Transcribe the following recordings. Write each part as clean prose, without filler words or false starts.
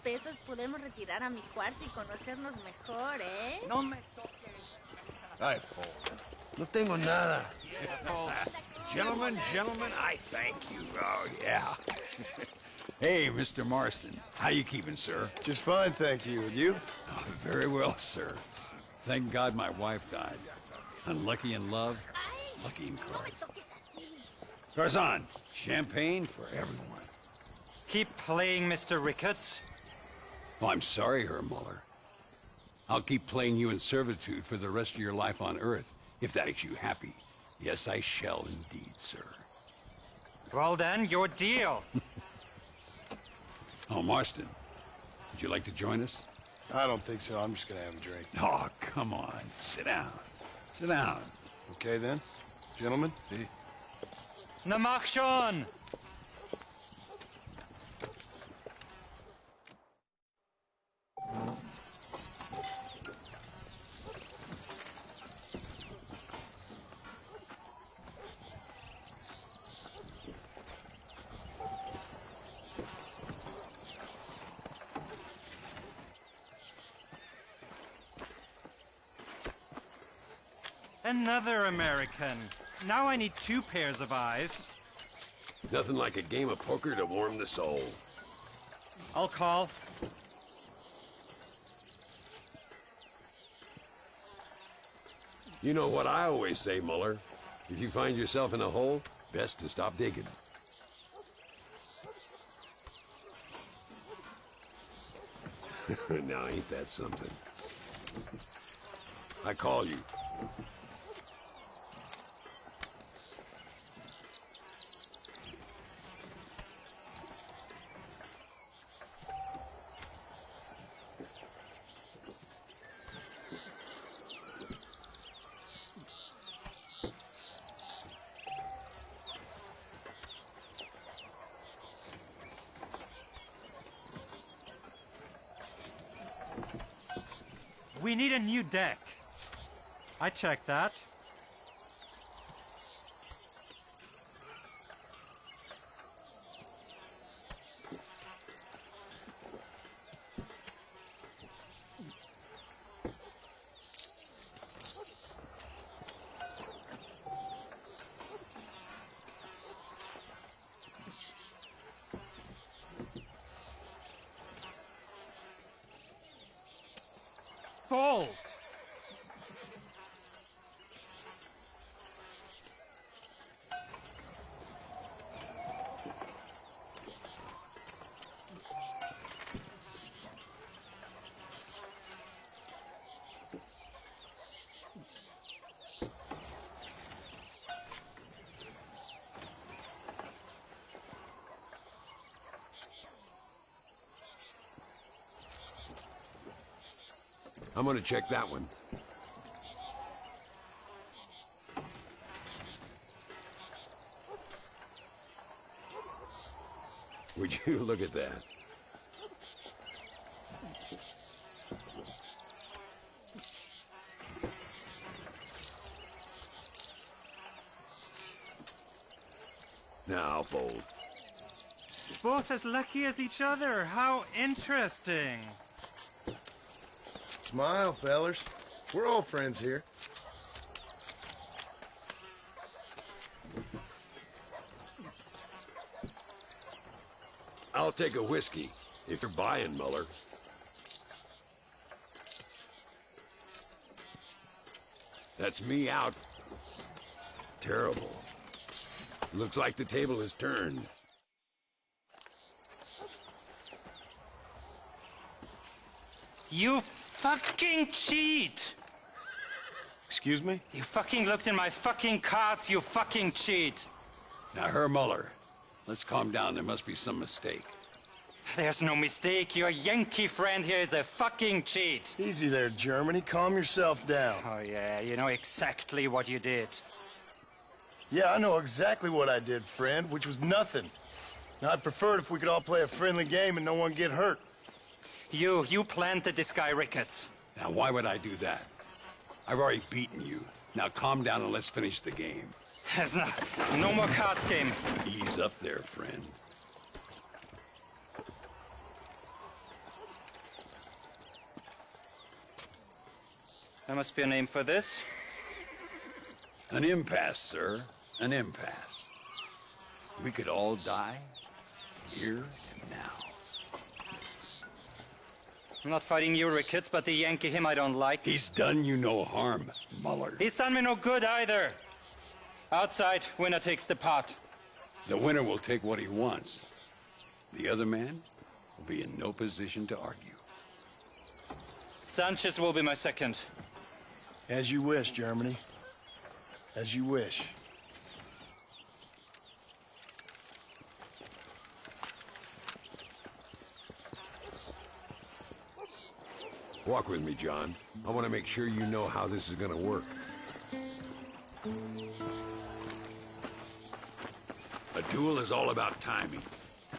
pesos podemos retirar a mi cuarto y conocernos mejor, ¿eh? No me toques. Ay, Paul. No tengo nada. Gentlemen, I thank you. Oh, yeah. Hey, Mr. Marston. How you keeping, sir? Just fine, thank you. And you? Oh, very well, sir. Thank God my wife died. Unlucky in love, lucky in cards. Tarzan, champagne for everyone. Keep playing, Mr. Ricketts. Oh, I'm sorry, Herr Muller. I'll keep playing you in servitude for the rest of your life on Earth, if that makes you happy. Yes, I shall indeed, sir. Well then, your deal. Oh, Marston, would you like to join us? I don't think so. I'm just gonna have a drink. Oh, come on. Sit down. Sit down. Okay, then. Gentlemen? Na mach schon! Another American. Now I need 2 pairs of eyes. Nothing like a game of poker to warm the soul. I'll call. You know what I always say, Muller? If you find yourself in a hole, best to stop digging. Now, ain't that something? I call you. We need a new deck. I checked that. Bolt! I'm gonna check that one. Would you look at that? Now, fold. Both as lucky as each other. How interesting. Smile, fellers. We're all friends here. I'll take a whiskey, if you're buying, Muller. That's me out. Terrible. Looks like the table has turned. You fucking cheat! Excuse me? You fucking looked in my fucking cards, you fucking cheat! Now, Herr Muller, let's calm down. There must be some mistake. There's no mistake. Your Yankee friend here is a fucking cheat. Easy there, Germany. Calm yourself down. Oh yeah, you know exactly what you did. Yeah, I know exactly what I did, friend, which was nothing. Now, I'd prefer it if we could all play a friendly game and no one get hurt. You planted this guy, Ricketts. Now, why would I do that? I've already beaten you. Now, calm down and let's finish the game. There's no more cards game. Ease up there, friend. There must be a name for this. An impasse, sir. An impasse. We could all die here and now. I'm not fighting you, Ricketts, but the Yankee him I don't like. He's done you no harm, Muller. He's done me no good either. Outside, winner takes the pot. The winner will take what he wants. The other man will be in no position to argue. Sanchez will be my second. As you wish, Germany. As you wish. Walk with me, John. I want to make sure you know how this is gonna work. A duel is all about timing.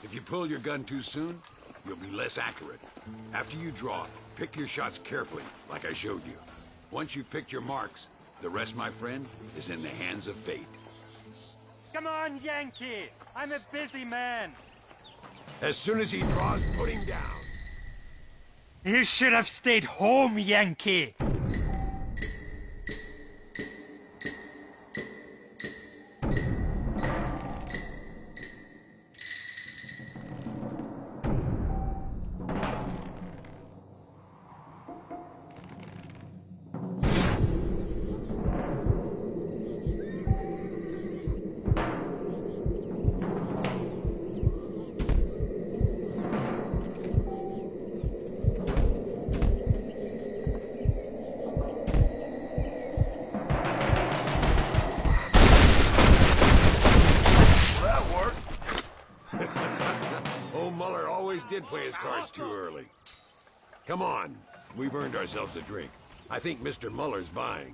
If you pull your gun too soon, you'll be less accurate. After you draw, pick your shots carefully, like I showed you. Once you've picked your marks, the rest, my friend, is in the hands of fate. Come on, Yankee! I'm a busy man. As soon as he draws, put him down. You should have stayed home, Yankee! Did play his cards too early. Come on, we've earned ourselves a drink. I think Mr. Muller's buying.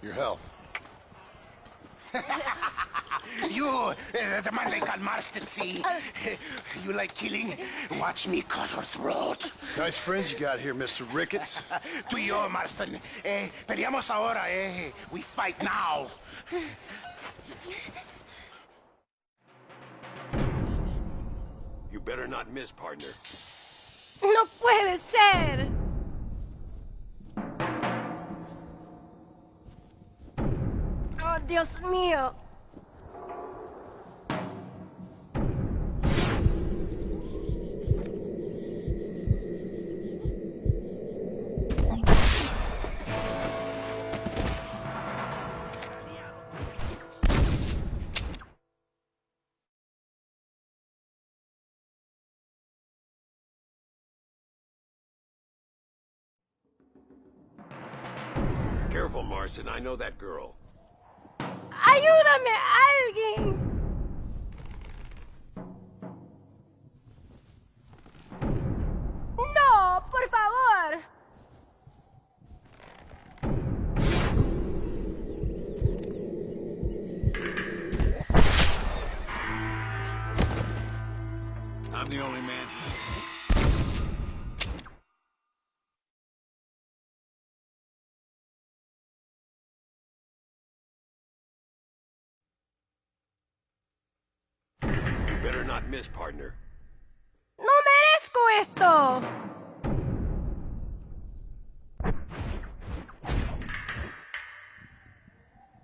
Your health. You, the man they call Marston, see? You like killing? Watch me cut her throat. Nice friends you got here, Mr. Ricketts. Tú y yo, Marston. Peleamos ahora, We fight now. You better not miss, partner. No puede ser. Oh, Dios mío. Careful, Marston. I know that girl. Ayúdame, alguien. No, por favor. I'm the only man. Better not miss, partner. No merezco esto.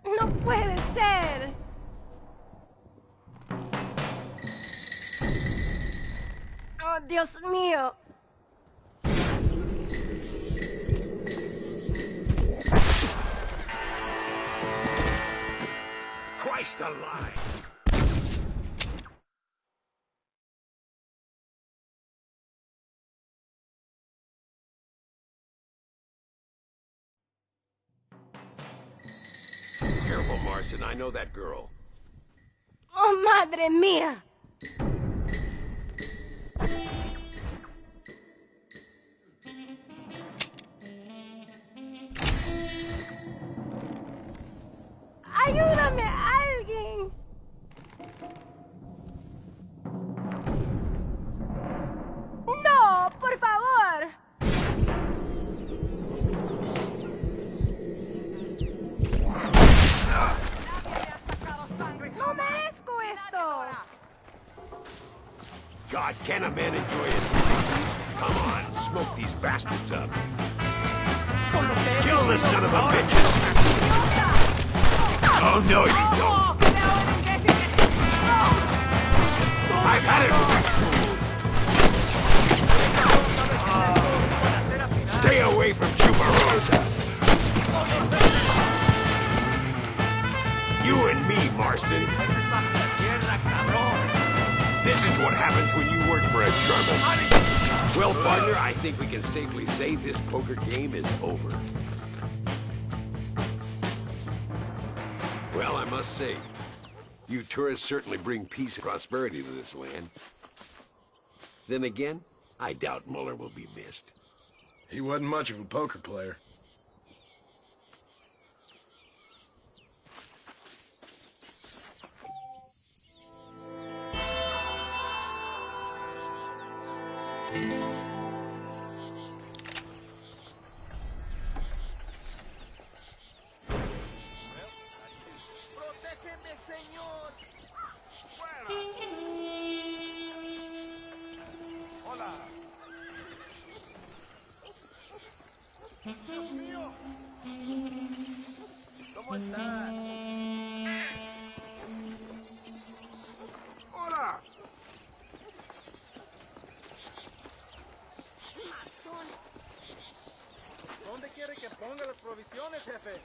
No puede ser. Oh, Dios mío. Christ alive! Careful, Marston. I know that girl. Oh, madre mía. Ayúdame, alguien. No, por favor. No merezco esto. God, can a man enjoy his life? Come on, smoke these bastards up. Kill this son of a bitch! Oh, no, you don't! I've had it with these fools! Stay away from Chuparosa! You and me, Marston. This is what happens when you work for a German. Well, partner, I think we can safely say this poker game is over. Well, I must say, you tourists certainly bring peace and prosperity to this land. Then again, I doubt Muller will be missed. He wasn't much of a poker player. ¿Cómo estás? Hola. ¿Dónde quiere que ponga las provisiones, jefe?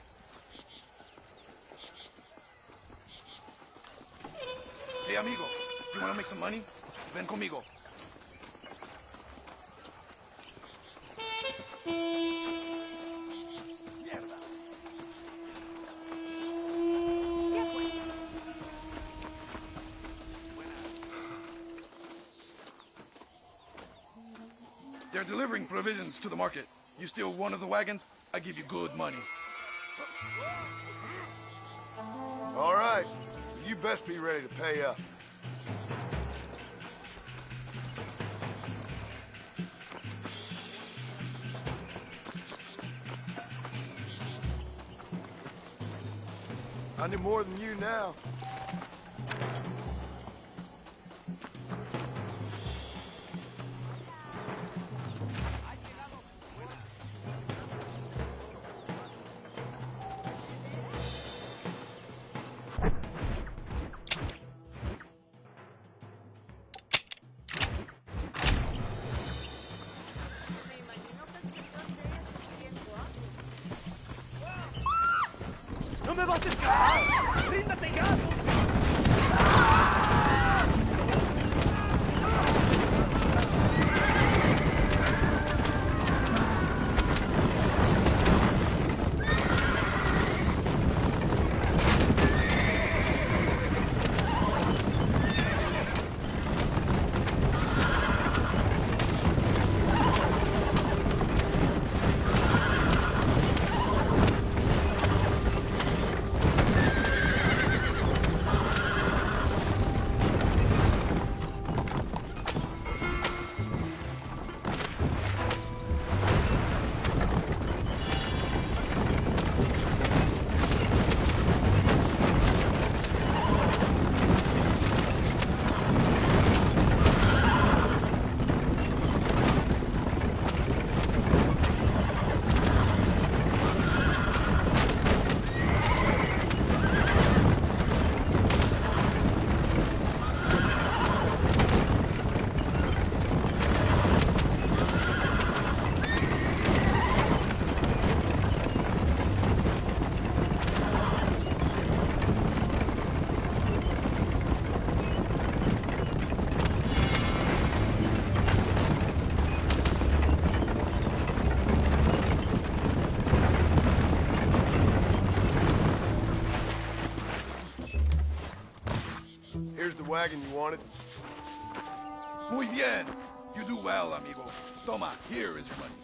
Hey, amigo, you want to make some money? Ven conmigo. Mierda. They're delivering provisions to the market. You steal one of the wagons, I give you good money. All right. You best be ready to pay up. I need more than you now. ¡No me vas a escapar! ¡Ríndate ya! Here's the wagon you wanted. Muy bien. You do well, amigo. Toma, here is your money.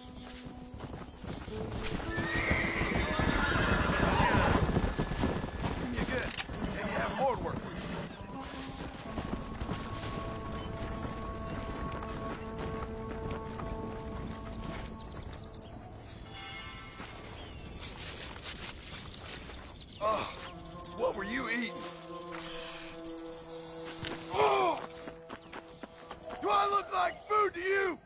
See me again. Maybe have more work for you. Oh, what were you eating? Oh! Do I look like food to you?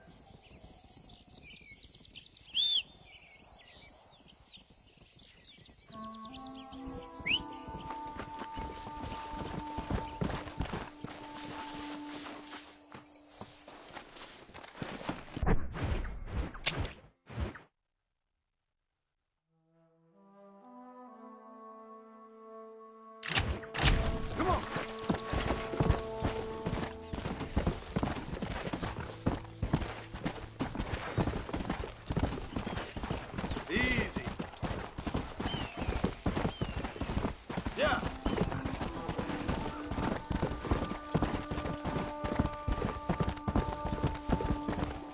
Yeah.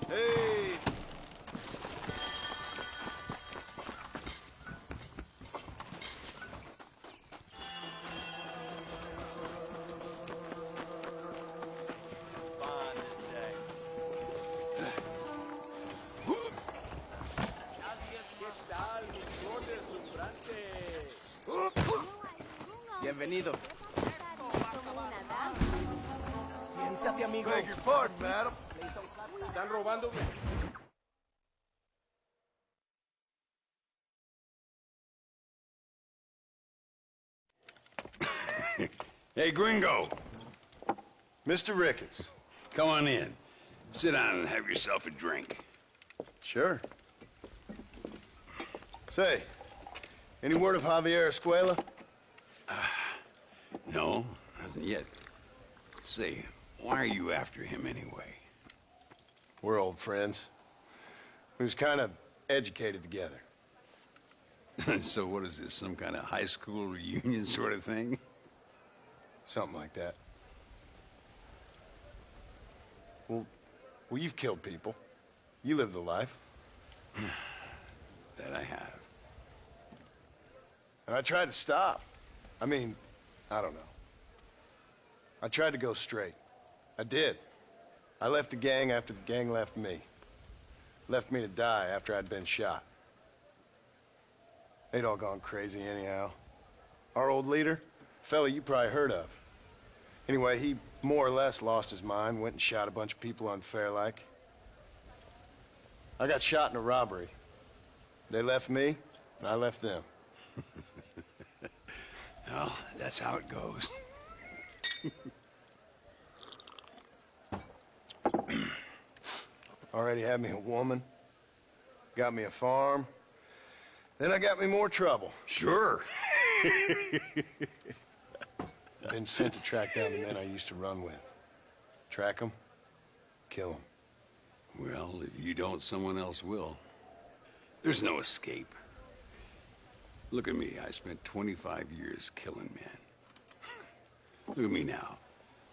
Hey. Bienvenido. Siéntate, amigo. Beg your pardon, madam. Están robándome. Hey, Gringo. Mr. Ricketts. Come on in. Sit down and have yourself a drink. Sure. Say, any word of Javier Escuela? No, nothing yet. Say, why are you after him anyway? We're old friends. We was kind of educated together. So what is this, some kind of high school reunion sort of thing? Something like that. Well, you've killed people. You lived the life. That I have. And I tried to stop. I mean, I don't know. I tried to go straight. I did. I left the gang after the gang left me. Left me to die after I'd been shot. They'd all gone crazy anyhow. Our old leader, fella you probably heard of. Anyway, he more or less lost his mind, went and shot a bunch of people unfair like. I got shot in a robbery. They left me, and I left them. Well, that's how it goes. Already had me a woman, got me a farm, then I got me more trouble. Sure. Been sent to track down the men I used to run with. Track them, kill them. Well, if you don't, someone else will. There's no escape. Look at me. I spent 25 years killing men. Look at me now.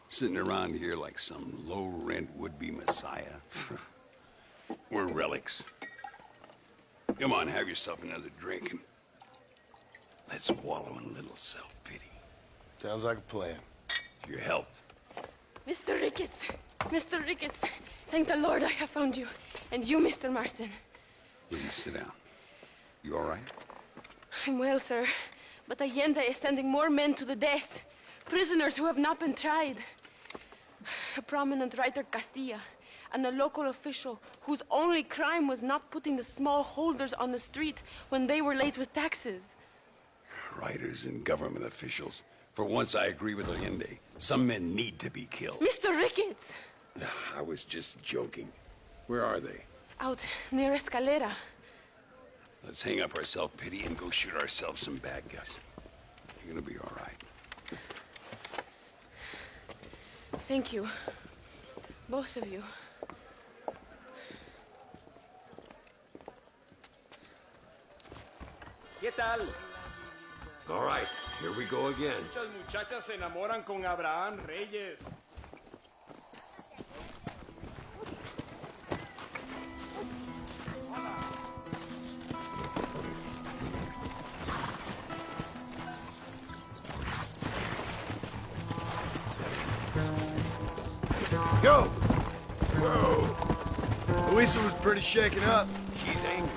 Sitting around here like some low-rent would-be messiah. We're relics. Come on, have yourself another drink and let's wallow in a little self-pity. Sounds like a plan. Your health. Mr. Ricketts! Mr. Ricketts! Thank the Lord I have found you. And you, Mr. Marston. Will you sit down? You all right? I'm well, sir. But Allende is sending more men to the death. Prisoners who have not been tried. A prominent writer, Castilla, and a local official whose only crime was not putting the small holders on the street when they were late with taxes. Writers and government officials. For once, I agree with Allende. Some men need to be killed. Mr. Ricketts! I was just joking. Where are they? Out near Escalera. Let's hang up our self-pity and go shoot ourselves some bad guys. You're gonna be all right. Thank you. Both of you. ¿Qué tal? All right, here we go again. Muchas muchachas se enamoran con Abraham Reyes. Go! Whoa! Luisa was pretty shaken up. She's angry.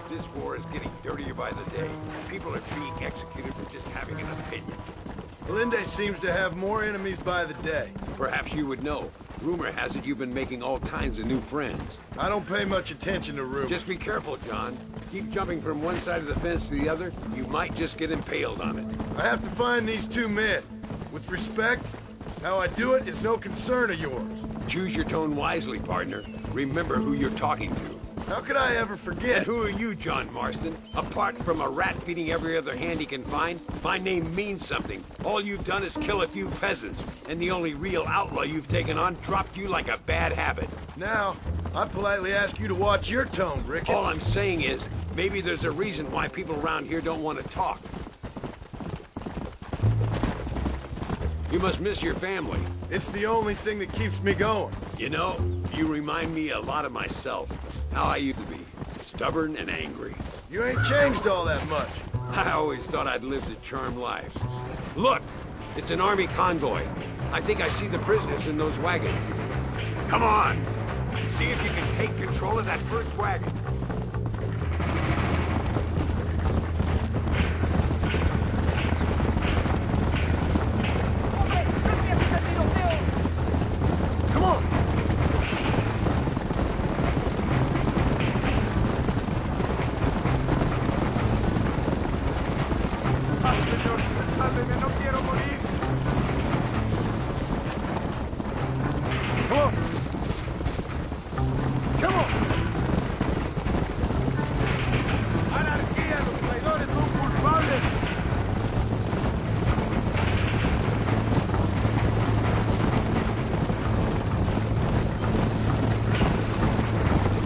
This war is getting dirtier by the day. People are being executed for just having an opinion. Allende seems to have more enemies by the day. Perhaps you would know. Rumor has it you've been making all kinds of new friends. I don't pay much attention to rumors. Just be careful, John. Keep jumping from one side of the fence to the other, you might just get impaled on it. I have to find these two men. With respect, how I do it is no concern of yours. Choose your tone wisely, partner. Remember who you're talking to. How could I ever forget? And who are you, John Marston? Apart from a rat feeding every other hand he can find, my name means something. All you've done is kill a few peasants, and the only real outlaw you've taken on dropped you like a bad habit. Now, I politely ask you to watch your tone, Ricketts. All I'm saying is, maybe there's a reason why people around here don't want to talk. You must miss your family. It's the only thing that keeps me going. You know, you remind me a lot of myself. How I used to be. Stubborn and angry. You ain't changed all that much. I always thought I'd lived a charmed life. Look! It's an army convoy. I think I see the prisoners in those wagons. Come on! See if you can take control of that first wagon. Come on! Come on! Come on! ¡Anarquía! ¡Los traidores son culpables!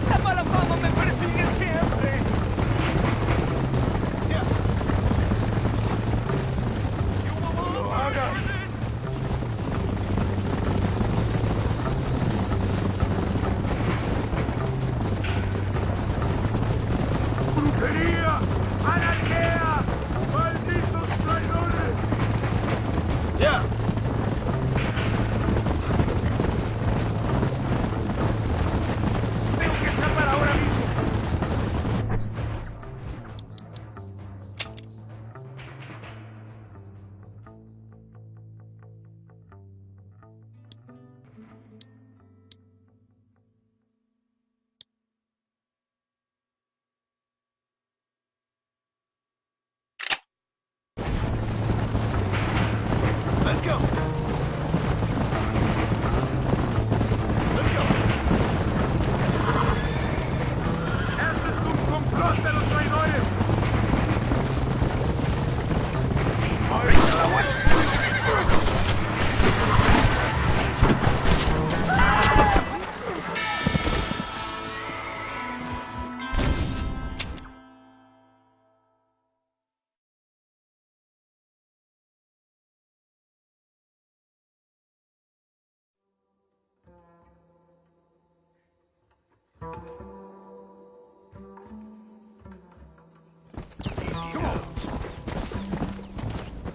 ¡La mala fama me persigue siempre! Ya. ¡No lo hagas! ¡Brujería! ¡Anarquía! ¡Malditos traidores! Ya. ¡Tengo que escapar ahora mismo! Let's go! Let's go! ¡Este es un complot de los traidores!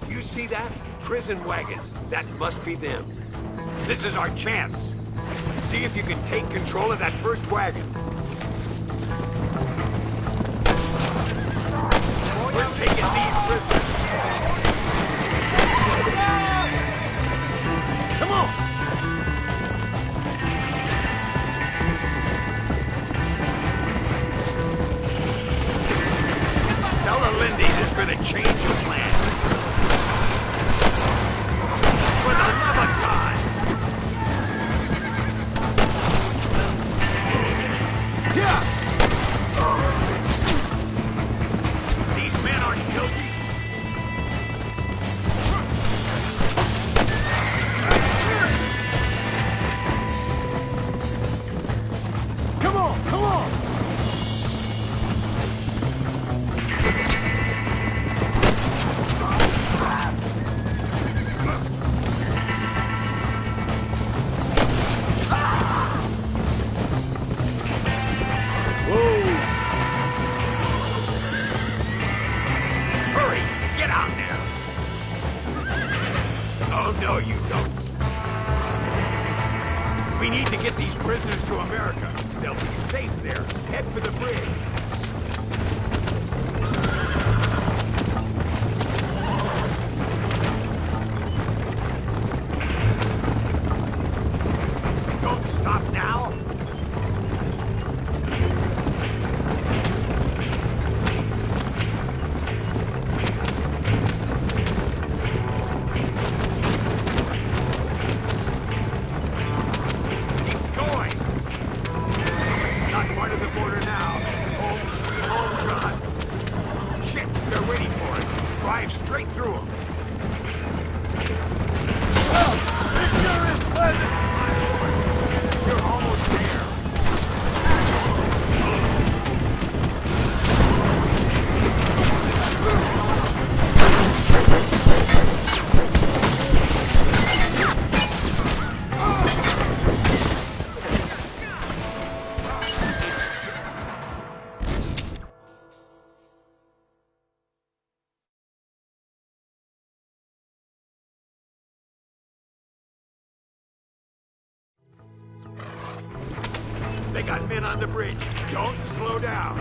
You see that? Prison wagons. That must be them. This is our chance. See if you can take control of that first wagon. We're taking these prisoners. Come on! Tell the Lindy's it's gonna change your plan. For the love of God! Yeah! These men aren't guilty. Come on! Come on! Hurry! Get out there! Oh, no, you don't. We need to get these prisoners to America. They'll be safe there. Head for the bridge. Don't stop now. Keep going. Not part of the border now. Home sweet home, John. Shit, they're waiting for us. Drive straight through them. This sure is pleasant! You're almost there. I got men on the bridge. Don't slow down.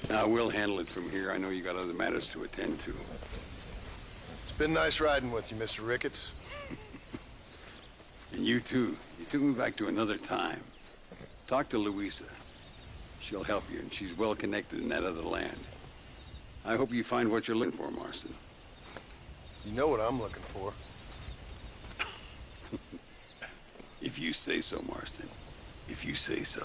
Now, we'll handle it from here. I know you got other matters to attend to. It's been nice riding with you, Mr. Ricketts. And you too. You took me back to another time. Talk to Louisa. She'll help you, and she's well connected in that other land. I hope you find what you're looking for, Marston. You know what I'm looking for. If you say so, Marston. If you say so.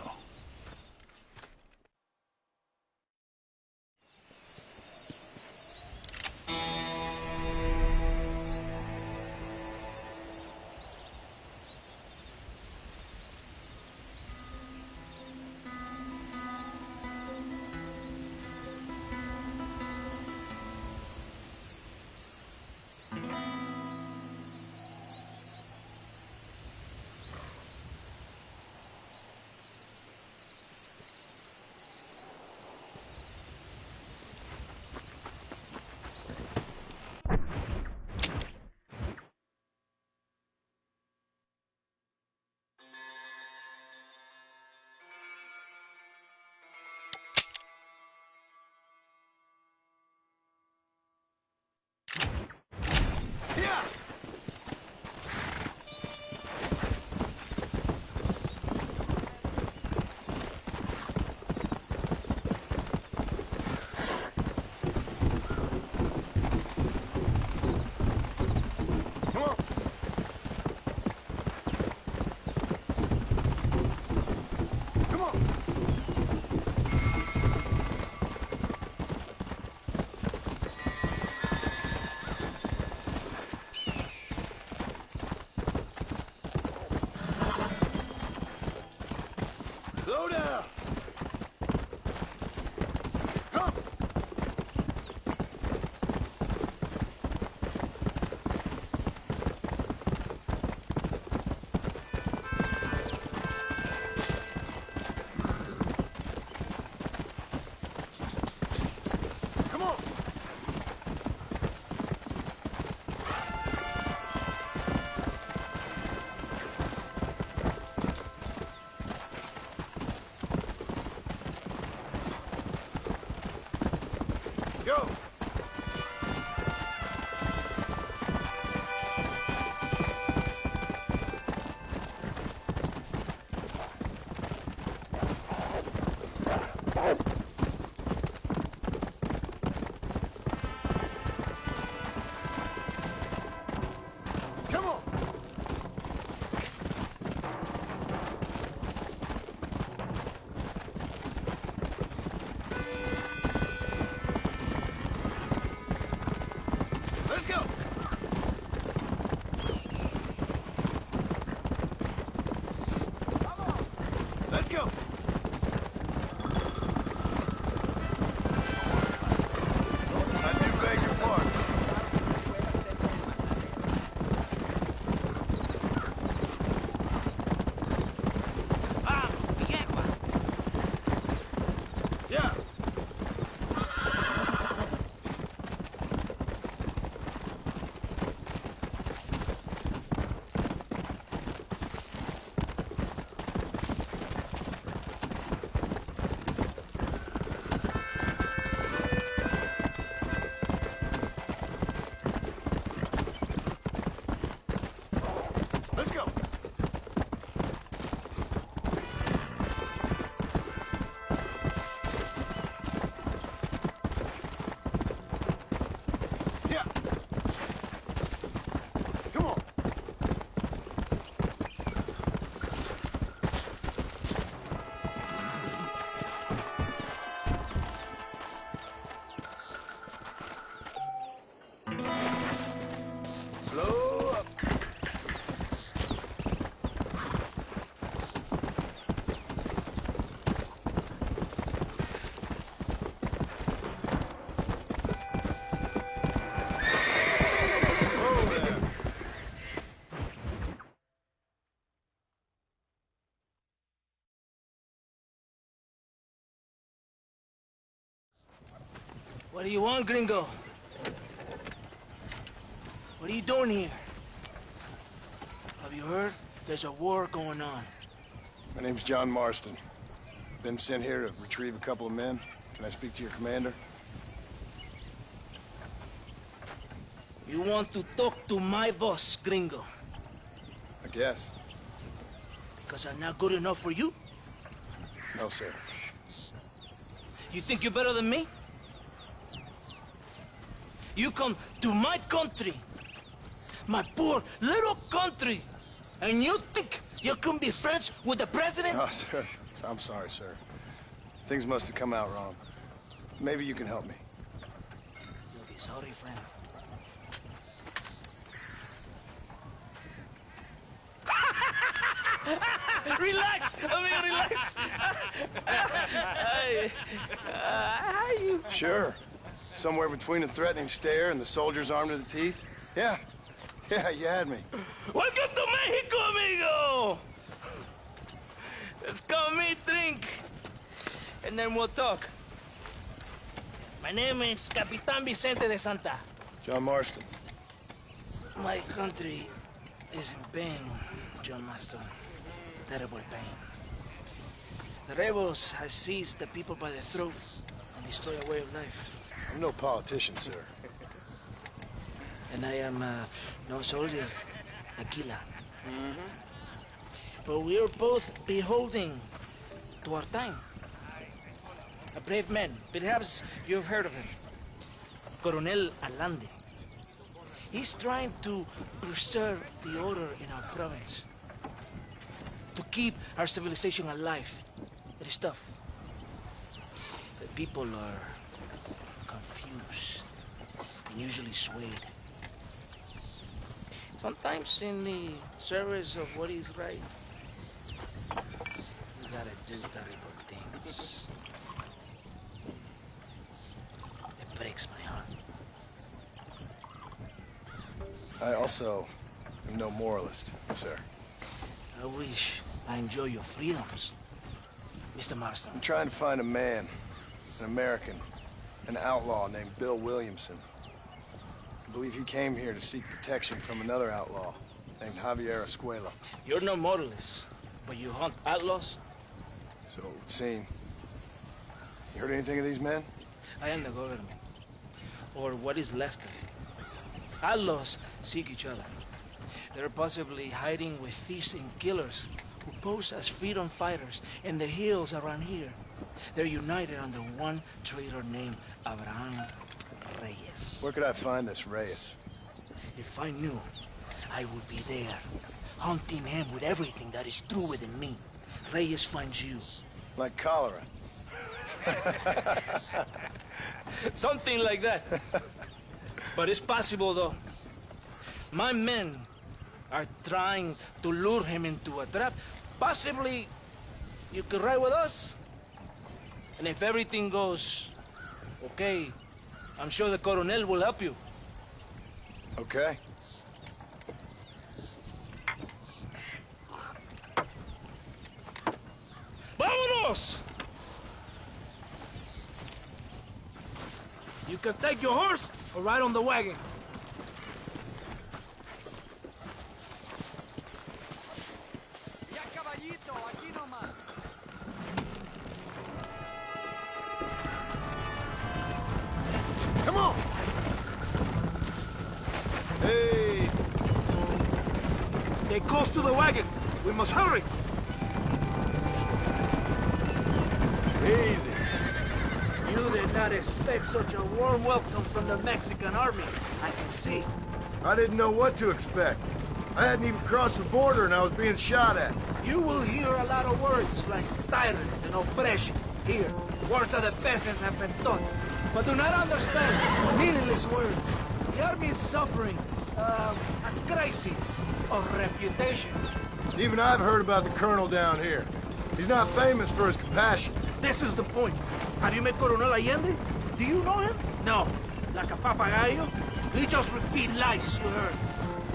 Slow down! Come! Come on! Go! Come on! Let's go! Let's go! I do beg your pardon. Yeah. What do you want, gringo? What are you doing here? Have you heard? There's a war going on. My name's John Marston. Been sent here to retrieve a couple of men. Can I speak to your commander? You want to talk to my boss, gringo? I guess. Because I'm not good enough for you? No, sir. You think you're better than me? You come to my country, my poor little country, and you think you can be friends with the president? Oh, sir. I'm sorry, sir. Things must have come out wrong. Maybe you can help me. You'll be sorry, friend. Relax, amigo, relax. Sure. Somewhere between a threatening stare and the soldier's armed to the teeth? Yeah. Yeah, you had me. Welcome to Mexico, amigo! Let's come meet, drink, and then we'll talk. My name is Capitan Vicente de Santa. John Marston. My country is in pain, John Marston. Terrible pain. The rebels have seized the people by the throat and destroyed a way of life. I'm no politician, sir. And I am no soldier, Aquila. But we are both beholding to our time. A brave man, perhaps you've heard of him. Coronel Allende. He's trying to preserve the order in our province. To keep our civilization alive. It is tough. The people are confused and usually swayed. Sometimes in the service of what is right, you gotta do terrible things. It breaks my heart. I also am no moralist, sir. I wish I enjoy your freedoms, Mr. Marston. I'm trying to find a man, an American, an outlaw named Bill Williamson. I believe he came here to seek protection from another outlaw named Javier Escuela. You're no moralist, but you hunt outlaws? So it would seem. You heard anything of these men? I am the government, or what is left of it. Outlaws seek each other. They're possibly hiding with thieves and killers who pose as freedom fighters in the hills around here. They're united under one traitor named Abraham Reyes. Where could I find this Reyes? If I knew, I would be there, hunting him with everything that is true within me. Reyes finds you. Like cholera. Something like that. But it's possible, though. My men are trying to lure him into a trap. Possibly, you could ride with us. And if everything goes okay, I'm sure the Coronel will help you. Okay. Vámonos! You can take your horse or ride on the wagon. Ya, caballito, aquí nomás. Come on! Hey! Stay close to the wagon. We must hurry. Easy. You did not expect such a warm welcome from the Mexican army, I can see. I didn't know what to expect. I hadn't even crossed the border and I was being shot at. You will hear a lot of words like tyrant and oppression. Here, words that the peasants have been taught. But do not understand meaningless words. The army is suffering a crisis of reputation. Even I've heard about the colonel down here. He's not famous for his compassion. This is the point. Have you met Coronel Allende? Do you know him? No. Like a papagayo? He just repeat lies you heard.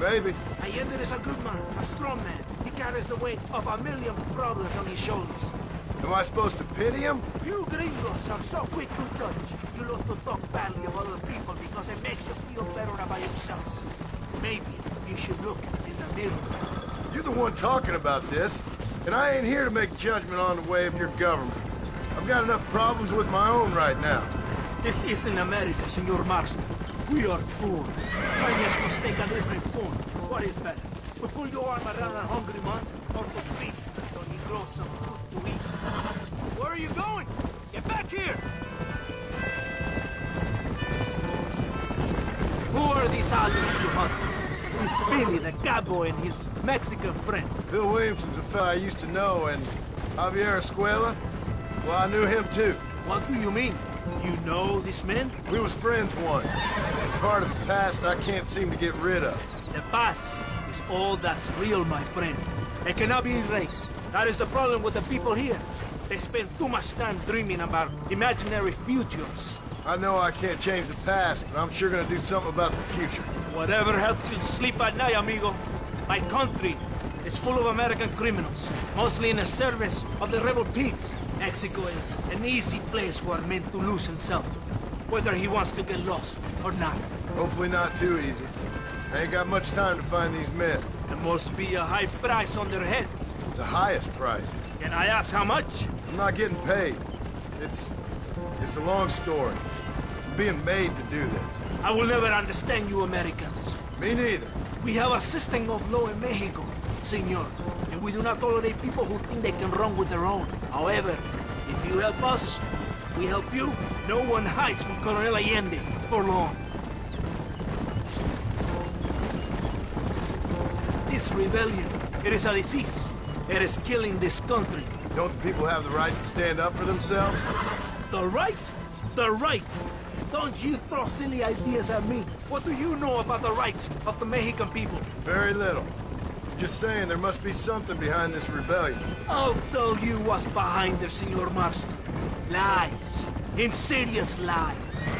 Maybe. Allende is a good man, a strong man. He carries the weight of 1,000,000 problems on his shoulders. Am I supposed to pity him? You gringos are so quick to judge. You love to talk badly of other people because it makes you feel better about yourselves. Maybe you should look in the mirror. You're the one talking about this, and I ain't here to make judgment on the way of your government. I've got enough problems with my own right now. This isn't America, Senor Marston. We are poor. Kindness must take a different form. What is better? To pull your arm around a hungry man, or to feed him so he grows some food to eat? Where are you going? Get back here! Who are these aliens you hunt? It's Billy, the cowboy, and his Mexican friend. Bill Williamson's a fella I used to know, and Javier Escuela? Well, I knew him too. What do you mean? You know this man? We was friends once. Part of the past I can't seem to get rid of. The past is all that's real, my friend. It cannot be erased. That is the problem with the people here. They spend too much time dreaming about imaginary futures. I know I can't change the past, but I'm sure gonna do something about the future. Whatever helps you sleep at night, amigo. My country is full of American criminals, mostly in the service of the rebel pigs. Mexico is an easy place for a man to lose himself, whether he wants to get lost or not. Hopefully not too easy. I ain't got much time to find these men. There must be a high price on their heads. The highest price. Can I ask how much? I'm not getting paid. It's a long story. I'm being made to do this. I will never understand you Americans. Me neither. We have a system of law in Mexico, senor, and we do not tolerate people who think they can run with their own. However, if you help us, we help you. No one hides from Colonel Allende for long. This rebellion, it is a disease. It is killing this country. Don't the people have the right to stand up for themselves? The right? The right! Don't you throw silly ideas at me. What do you know about the rights of the Mexican people? Very little. Just saying there must be something behind this rebellion. I'll tell you what's behind there, Senor Marston. Lies. Insidious lies.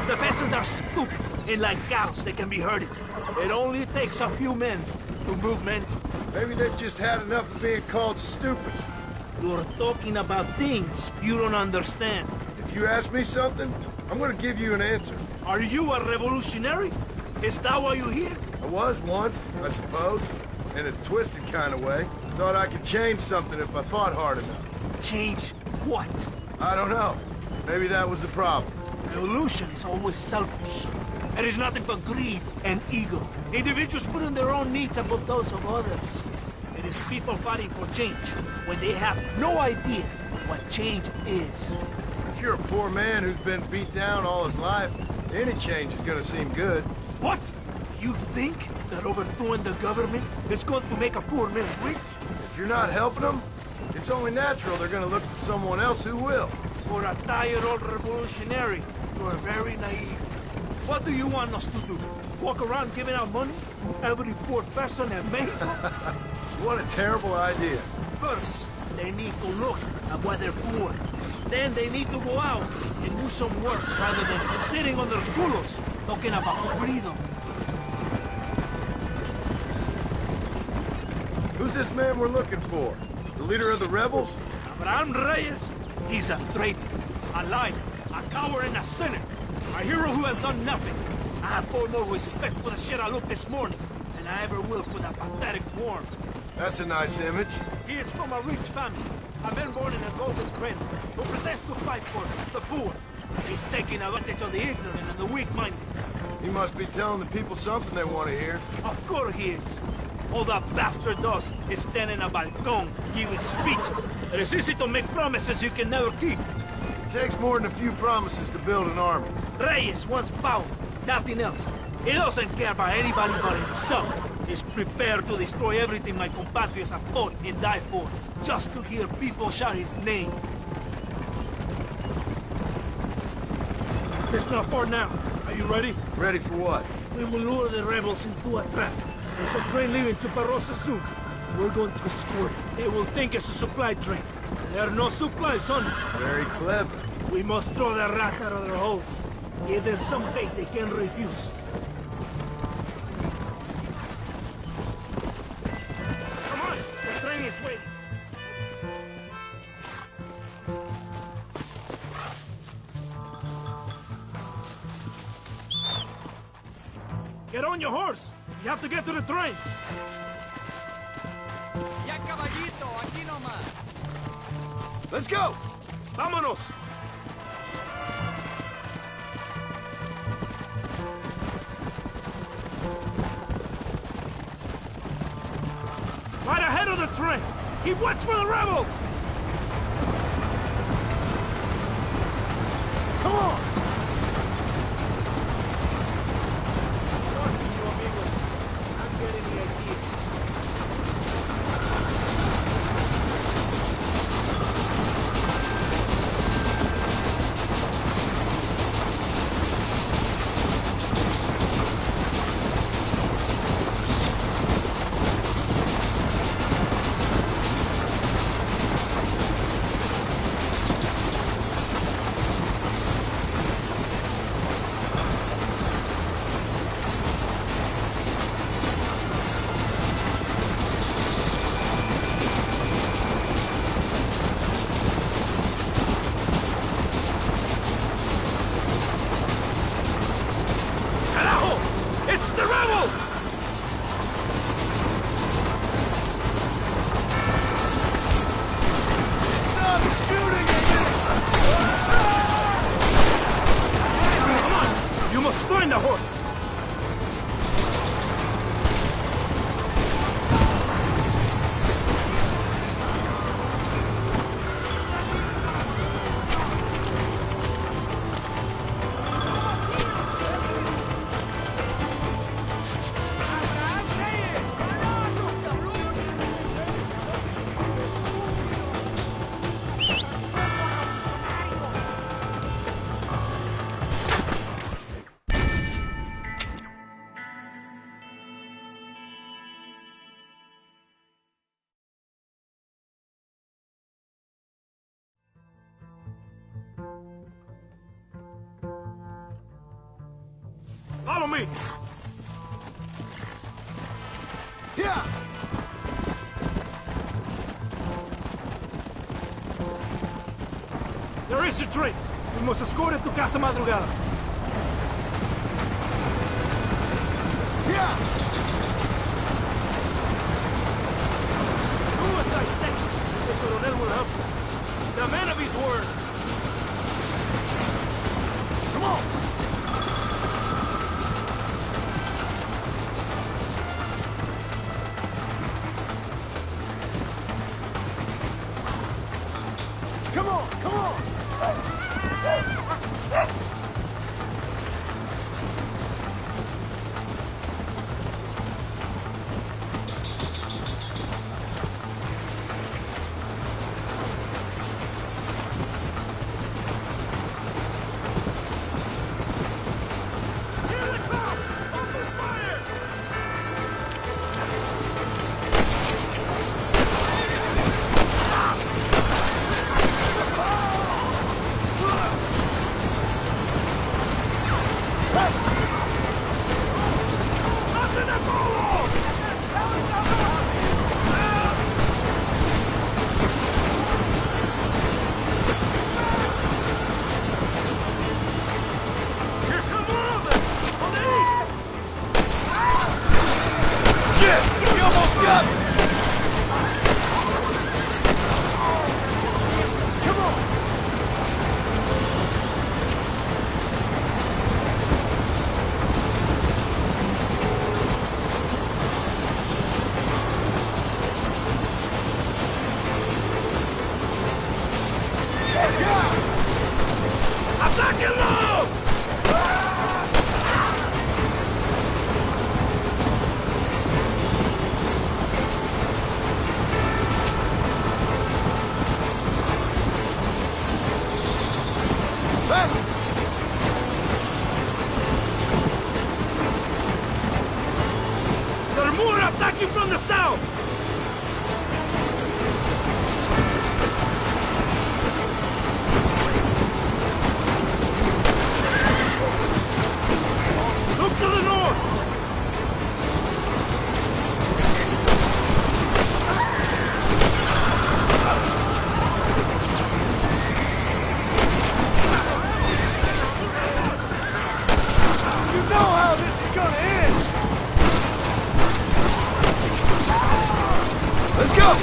The peasants are stupid, and like cows, they can be herded. It only takes a few men to move men. Maybe they've just had enough of being called stupid. You're talking about things you don't understand. If you ask me something, I'm gonna give you an answer. Are you a revolutionary? Is that why you're here? I was once, I suppose. In a twisted kind of way. Thought I could change something if I thought hard enough. Change what? I don't know. Maybe that was the problem. Revolution is always selfish. It is nothing but greed and ego. Individuals putting their own needs above those of others. It is people fighting for change when they have no idea what change is. If you're a poor man who's been beat down all his life, any change is gonna seem good. What? You think that overthrowing the government is going to make a poor man rich? If you're not helping them, it's only natural they're gonna look for someone else who will. For a tired old revolutionary, you are very naive. What do you want us to do? Walk around giving out money to every poor person in Mexico? What a terrible idea. First, they need to look at why they're poor. Then they need to go out and do some work rather than sitting on their culos talking about freedom. Who's this man we're looking for? The leader of the rebels? Abraham Reyes, he's a traitor, a liar, a coward and a sinner. A hero who has done nothing. I have far more respect for the shit I looked this morning than I ever will for that pathetic worm. That's a nice image. He is from a rich family, a man born in a golden cradle, who pretends to fight for the poor. He's taking advantage of the ignorant and the weak-minded. He must be telling the people something they want to hear. Of course he is. All that bastard does is stand in a balcón, giving speeches. It is easy to make promises you can never keep. It takes more than a few promises to build an army. Reyes wants power, nothing else. He doesn't care about anybody but himself. He's prepared to destroy everything my compatriots have fought and died for, just to hear people shout his name. It's not far now. Are you ready? Ready for what? We will lure the rebels into a trap. There's a train leaving to Barrosa soon. We're going to escort it. They will think it's a supply train. There are no supplies on it. Very clever. We must throw the rat out of their hole. Give them some bait they can refuse. Come on! The train is waiting. Get on your horse. You have to get to the train. Ya caballito, aquí nomás. Let's go! Vámonos. Right ahead of the train. Keep watch for the rebels. Come on. I'm getting the idea. It's the rebels! Stop shooting at me! Come on! You must find the horse! Follow me! Yeah! There is a train! We must escort it to Casa Madrugada. Yeah! Do as I say! The Coronel will help you. He's a man of his word. Come on! Come on, come on! Let's go!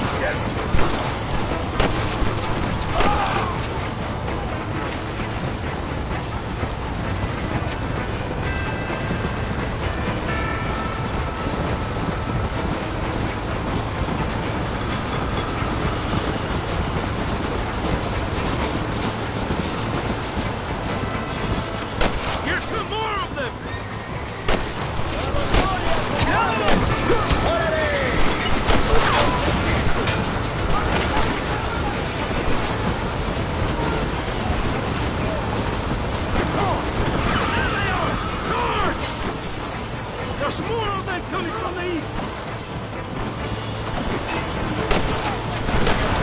There's more of them coming from the east!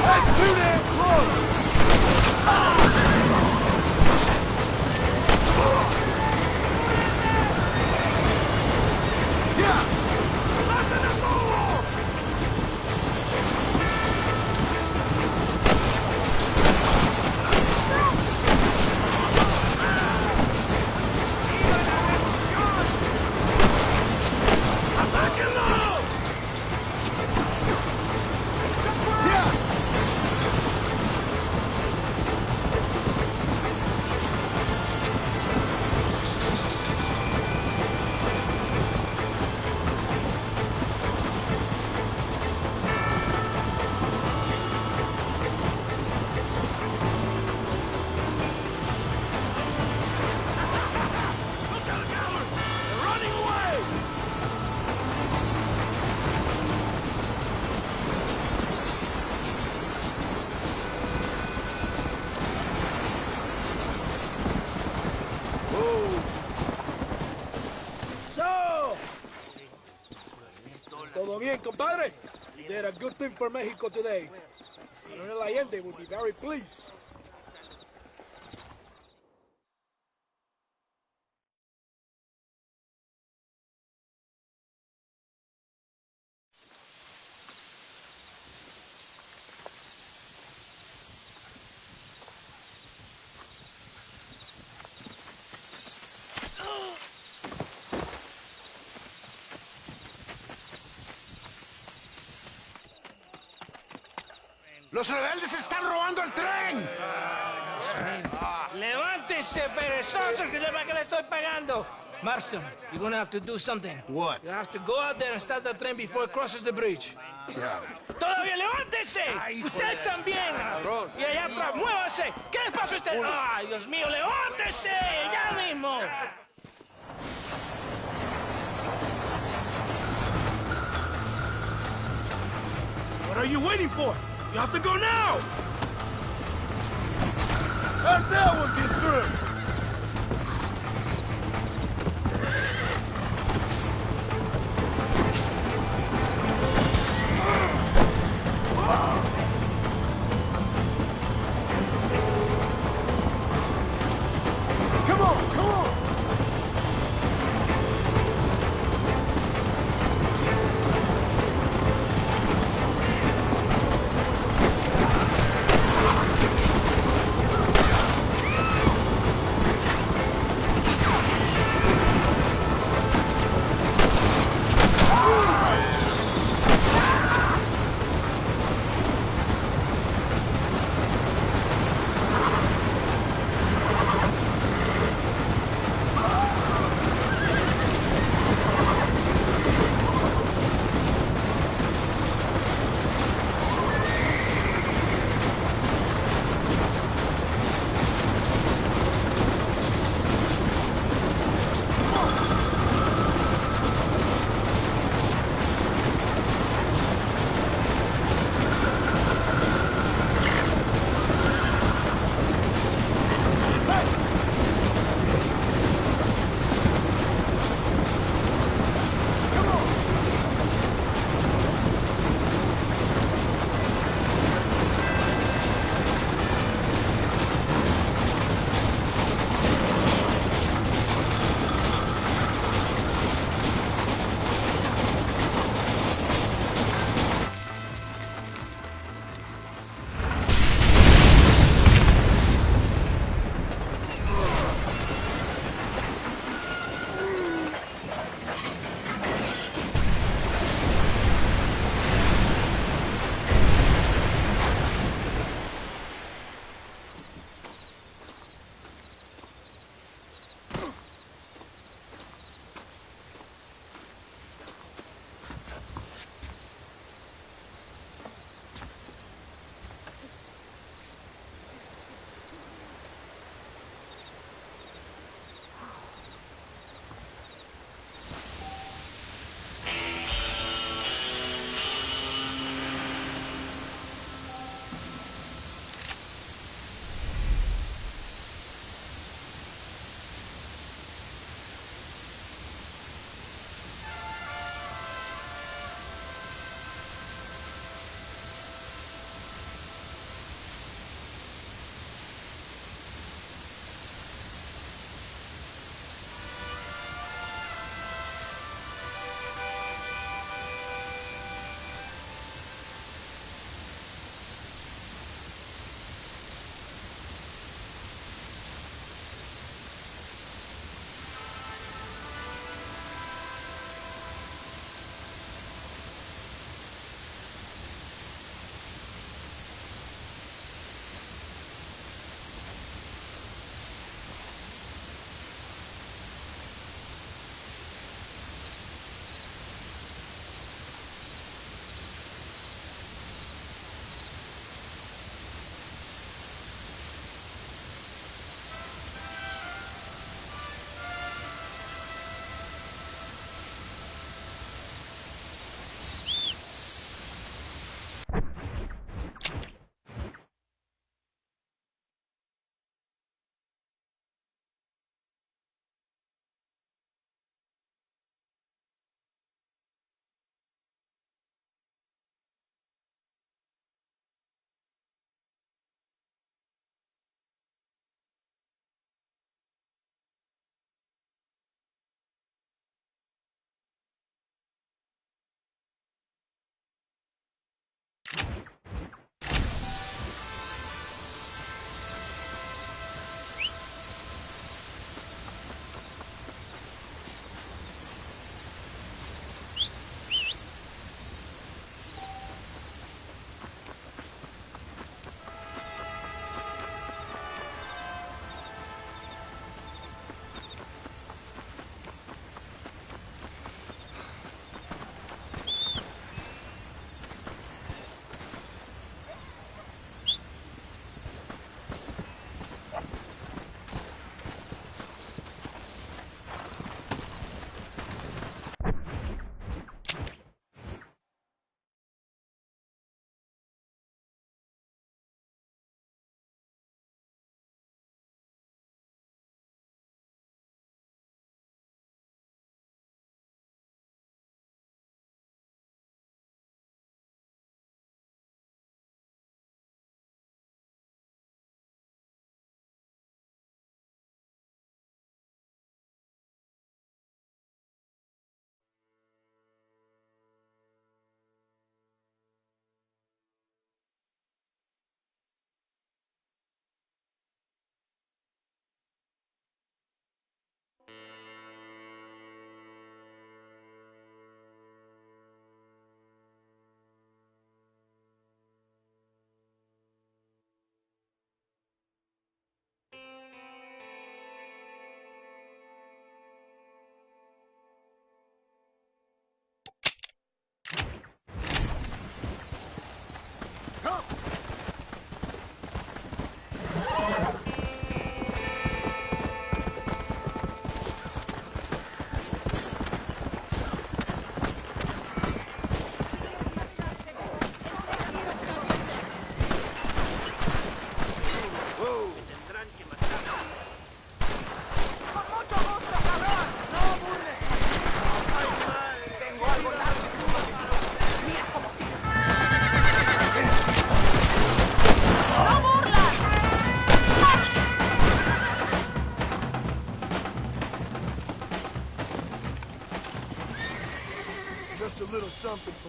That's too damn close! Todo bien, compadre? You did a good thing for Mexico today. Colonel Allende will be very pleased. ¡Los rebeldes están robando el tren! Levántese, perezosos, que para qué le estoy pagando. Marston, you're gonna have to do something. What? You have to go out there and stop the train before it crosses the bridge. Yeah. ¡Todavía levántese! ¡Usted también! Y allá atrás, muévase. ¿Qué les pasa a usted? ¡Ay, Dios mío, levántese! ¡Ya mismo! What are you waiting for? You have to go now! How'd that one get through? Come on, come on!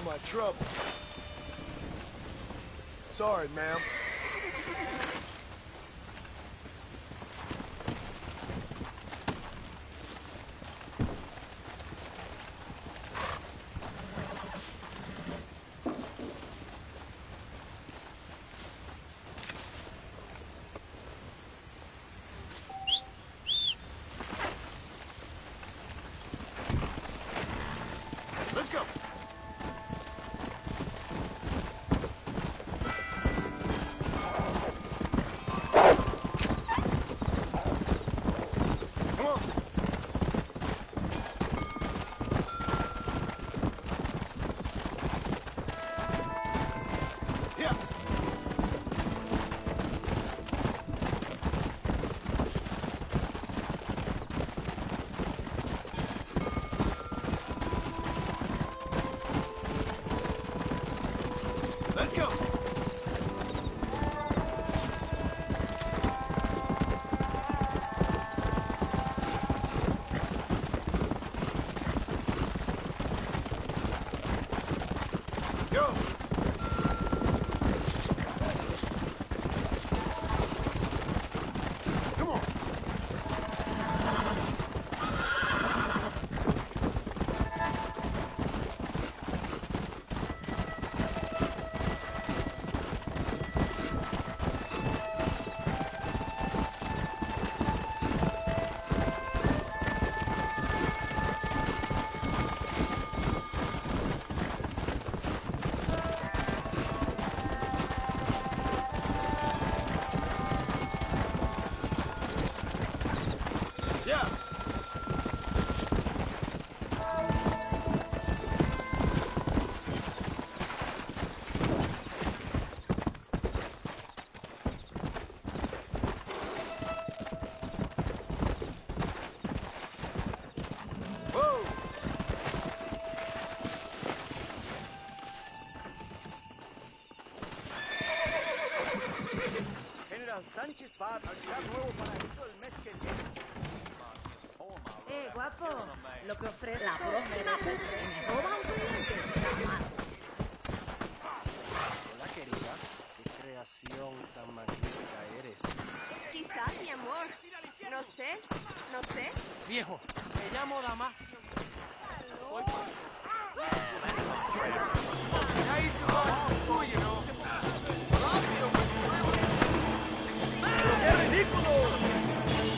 my trouble. Sorry, ma'am. Let's go. Come on. Yeah. Let's go. Go. Come on. Yeah. Whoa. General Sánchez va a anunciar nuevo paraíso el mes que viene. Guapo, lo que ofrezco... La próxima vez me roba un cliente. Hola, querida. Qué creación tan magnífica eres. Quizás, mi amor. No sé, no sé. Viejo, me llamo Damasio. Soy... ¡Qué ridículo!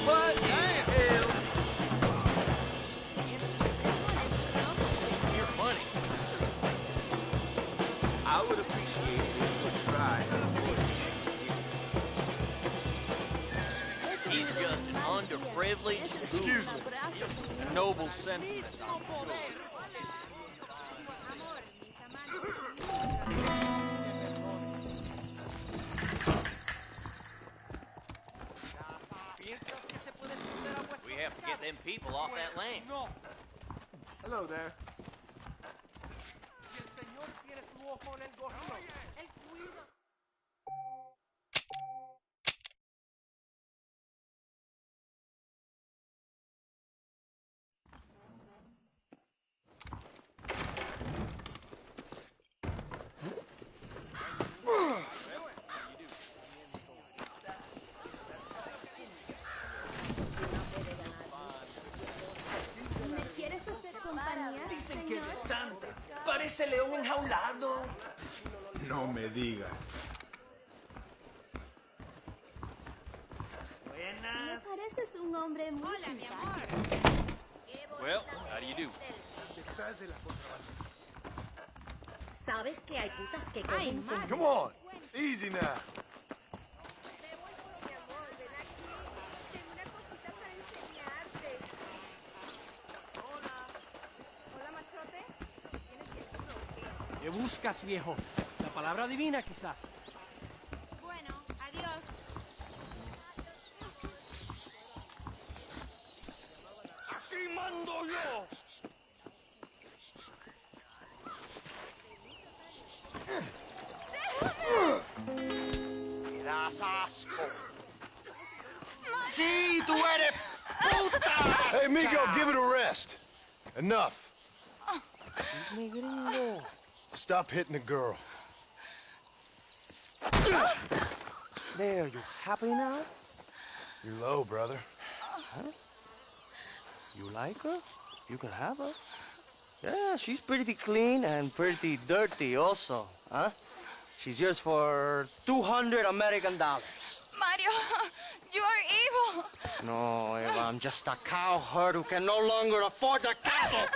What the hell? You're funny. I would appreciate it if you would try to avoid He's just an underprivileged... Excuse me. A noble sentiment. We have to get them people off that land. Hello there. Si el señor tiene su ojo en el gorro, él cuida. ¿Me quieres hacer compañía, Dicen que señor? es santa. Parece león enjaulado. No me digas. Me pareces un hombre muy simpático. Well, how do you do? ¿Sabes que hay putas que cogen con... Come on. Easy now. ¿Qué buscas, viejo? La palabra divina, quizás. Bueno, adiós. ¡Aquí mando yo! ¡Das asco! ¡Sí, tú eres puta! Hey, Migo, give it a rest. Enough. Mi gringo, Stop hitting the girl. There, you happy now? You're low, brother. Huh? You like her? You can have her. Yeah, she's pretty clean and pretty dirty also, huh? She's yours for $200 American. Mario, you are evil. No, Eva, I'm just a cowherd who can no longer afford the cattle.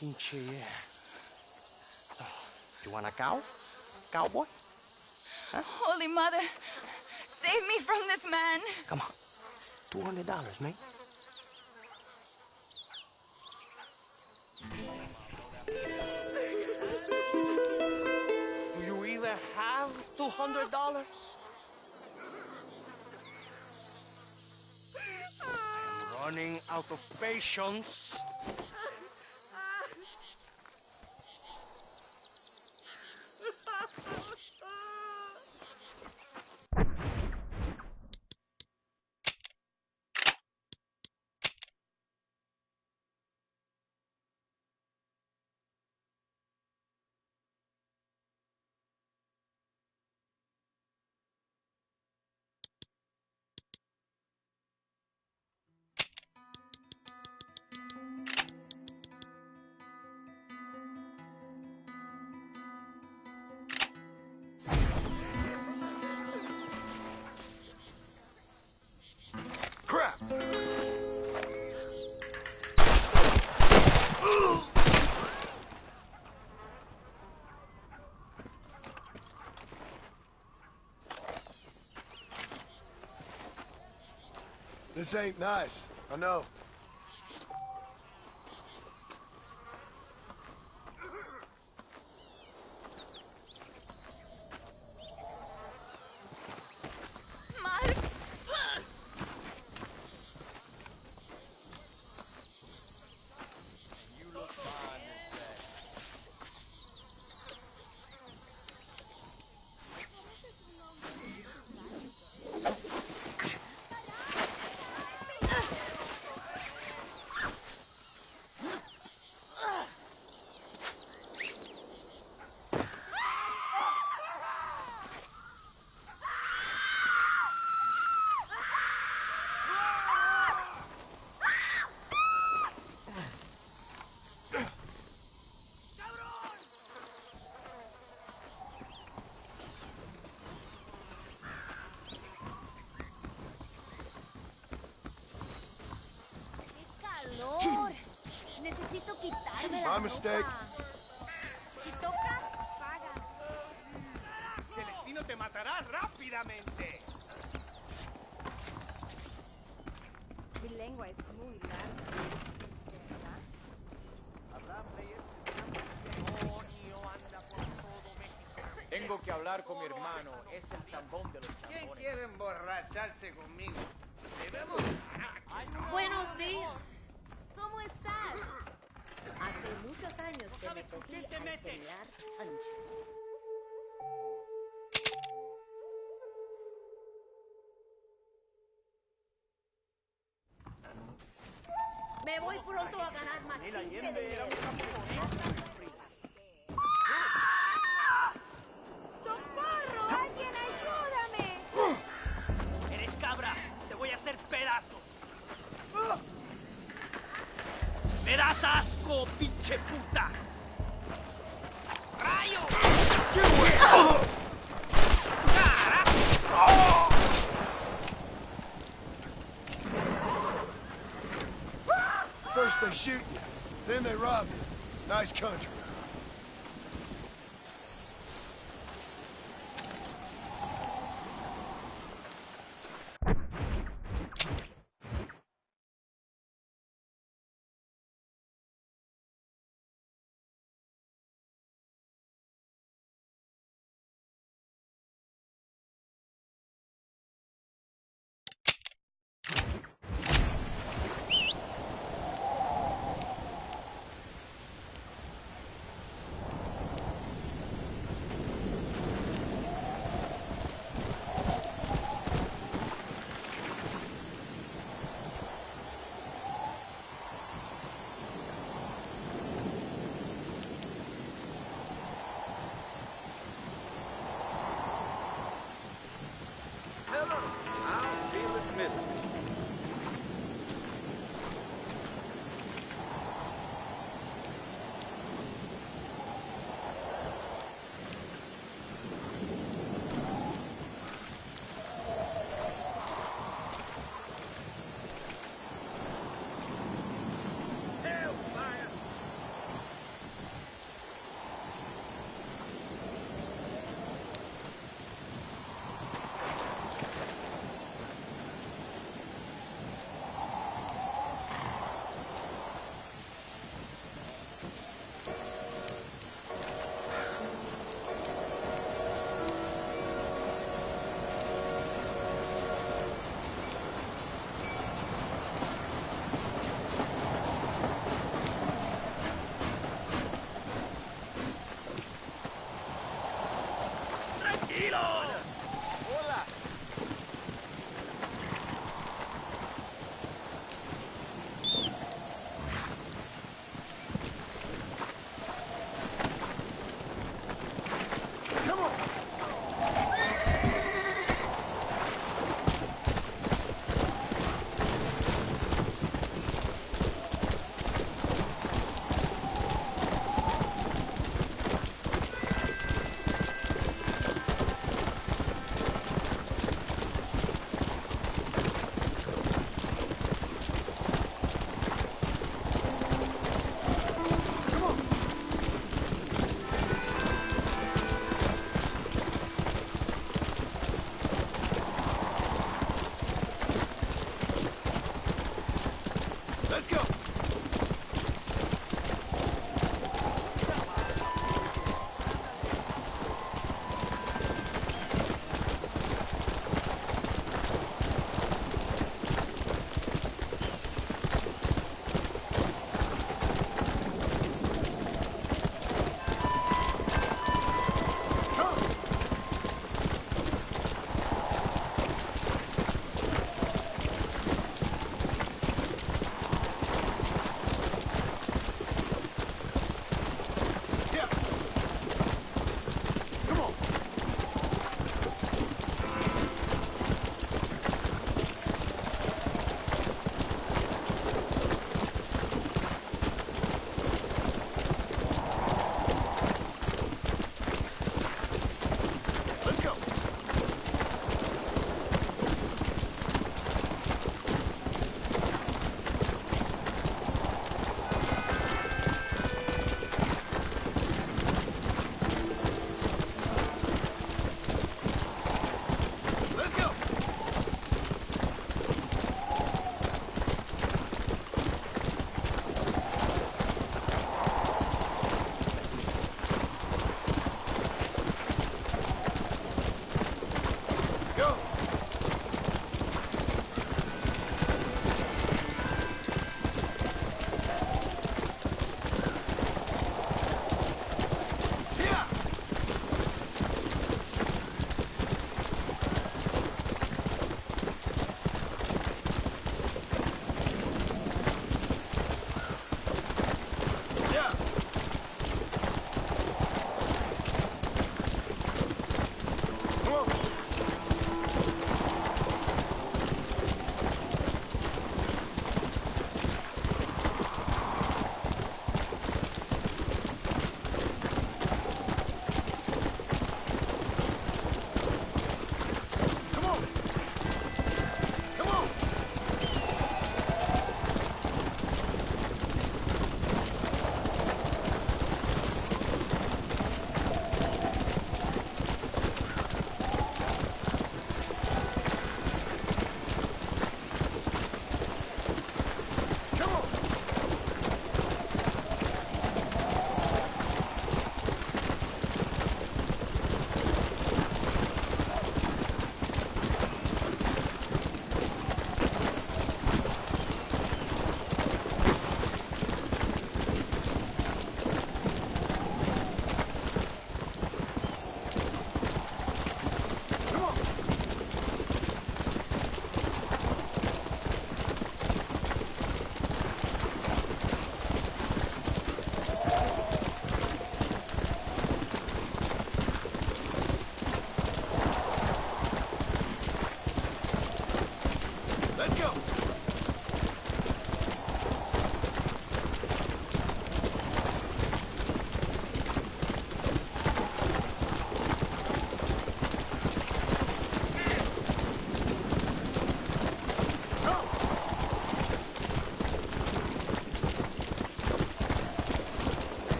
Pinche, yeah. You want a cow? Cowboy? Huh? Holy Mother, save me from this man. Come on. $200, mate. Do you even have $200? I'm running out of patience. Crap! This ain't nice, I know. Mark! Necesito quitarme la My ropa. mistake. Si tocas, paga. Celestino te matará rápidamente. Mi lengua es muy larga. ¿Verdad? Tengo que hablar con mi hermano. Es el chambón de los chambones. ¿Quién quiere emborracharse conmigo? Buenos días. ¿Cómo estás? Hace muchos años que me metí a pelear Sancho. Me voy pronto a ganar más dinero. ¡Socorro! ¡Alguien ayúdame! Eres cabra. Te voy a hacer pedazos. ¡Me das asco, pinche puta! ¡Rayo! First they shoot you, then they rob you. Nice country.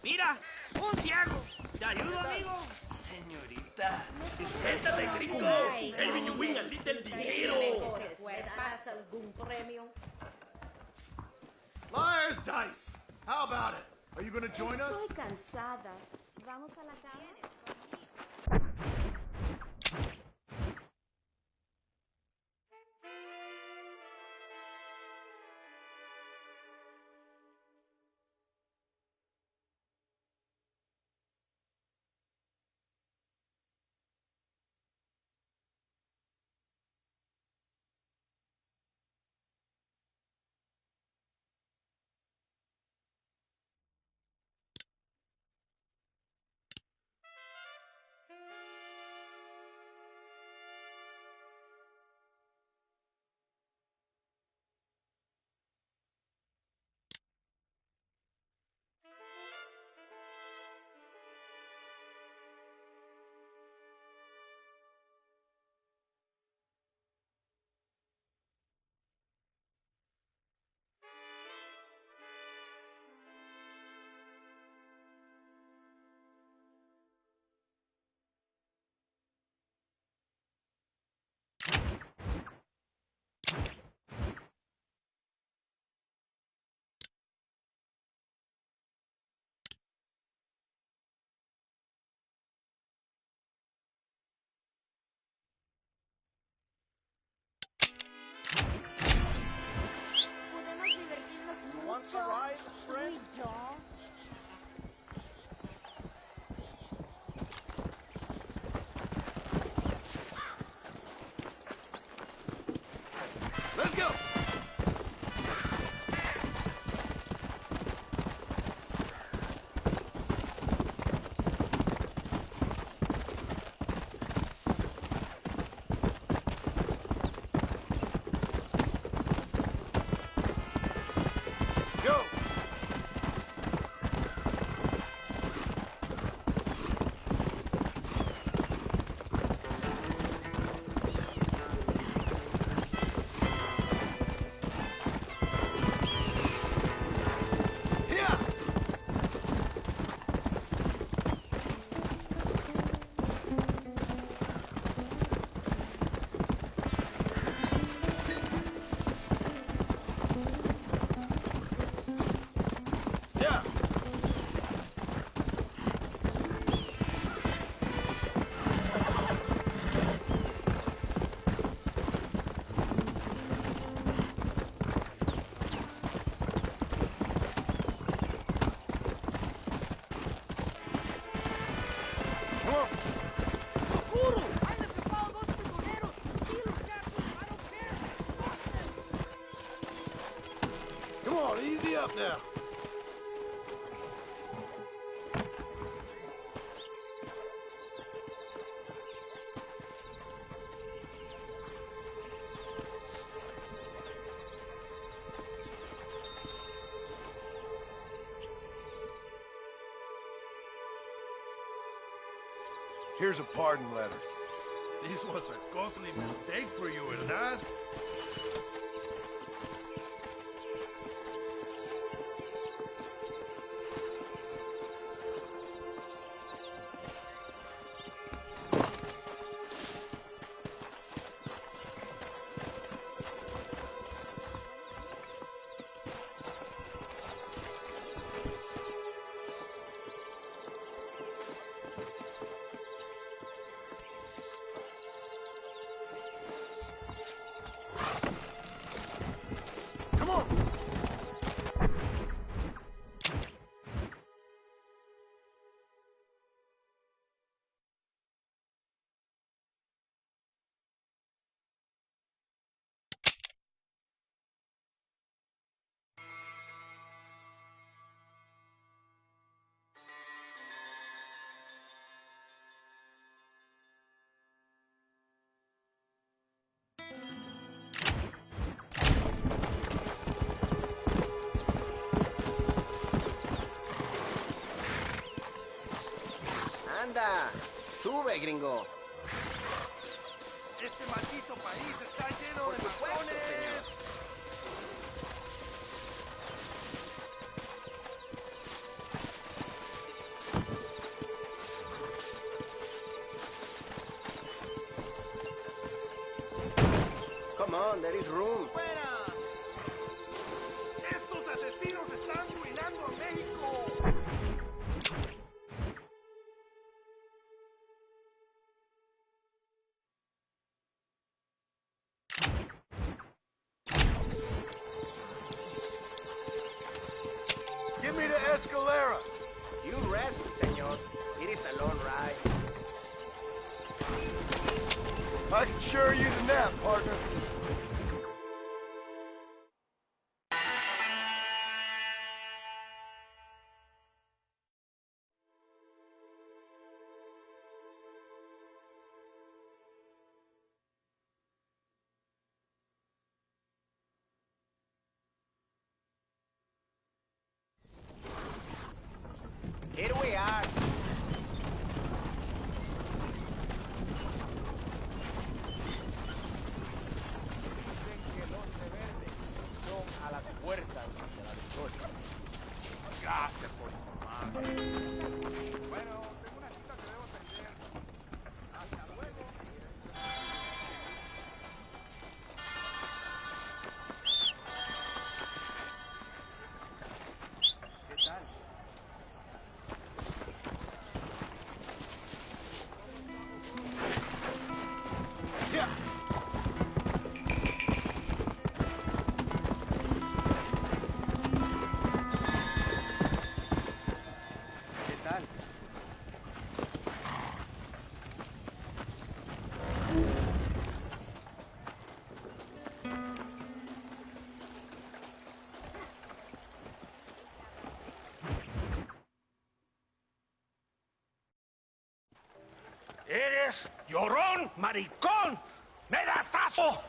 Mira, un ciego. ¿Te ayudo, amigo? Señorita, esta de gringo. El you win a little dinero. ¿Recuerdas algún premio? Liar's dice. How about it? Are you gonna join us? Estoy cansada. Vamos a la cama. Podemos divertirnos mucho. Tú y yo. Let's go! Go! Yeah! Yeah! Come on! ¡Oscuro! ¡Han escapado dos prisioneros! ¡Tranquilos, Captain! I don't care! Fuck them! Come on, easy up now. Here's a pardon letter. This was a costly mistake for you, ¿verdad? Come on! Anda, sube, gringo. Este maldito país está lleno de matones. on, there is room. ¡Estos asesinos están arruinando a México! Give me the escalera. You rest, senor. It is a long ride. I can sure use a nap, partner. Here we are. Dicen que el once verde son a las puertas de la victoria. Gracias por informar. Bueno, tengo una cita que debo atender. Hasta luego. ¿Qué tal? ¿Qué tal? Eres llorón, maricón, medazazo.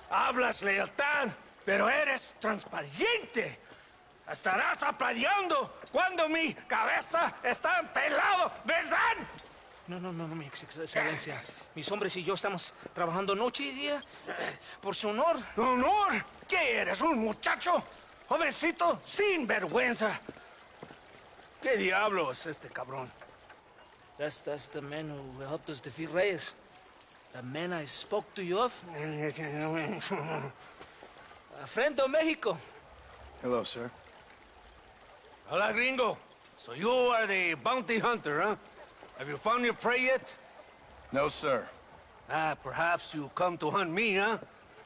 Hablas lealtad, pero eres transparente. Estarás aplaudiendo cuando mi cabeza está pelado, ¿verdad? No, mi excelencia. Mis hombres y yo estamos trabajando noche y día por su honor. ¿Honor? ¿Qué eres, un muchacho? Jovencito, sin vergüenza. ¿Qué diablos este cabrón? That's the man who helped us defeat Reyes. The man I spoke to you of. A friend of Mexico. Hello, sir. Hola, gringo. So you are the bounty hunter, huh? Have you found your prey yet? No, sir. Perhaps you come to hunt me, huh?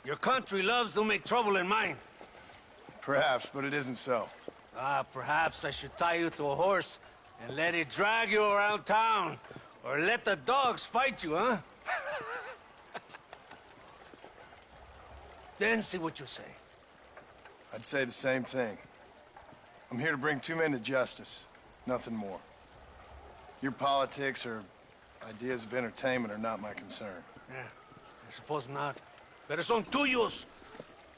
Your country loves to make trouble in mine. Perhaps, but it isn't so. Perhaps I should tie you to a horse and let it drag you around town. Or let the dogs fight you, huh? Then see what you say. I'd say the same thing. I'm here to bring two men to justice. Nothing more. Your politics or ideas of entertainment are not my concern. Yeah, I suppose not. Pero son tuyos.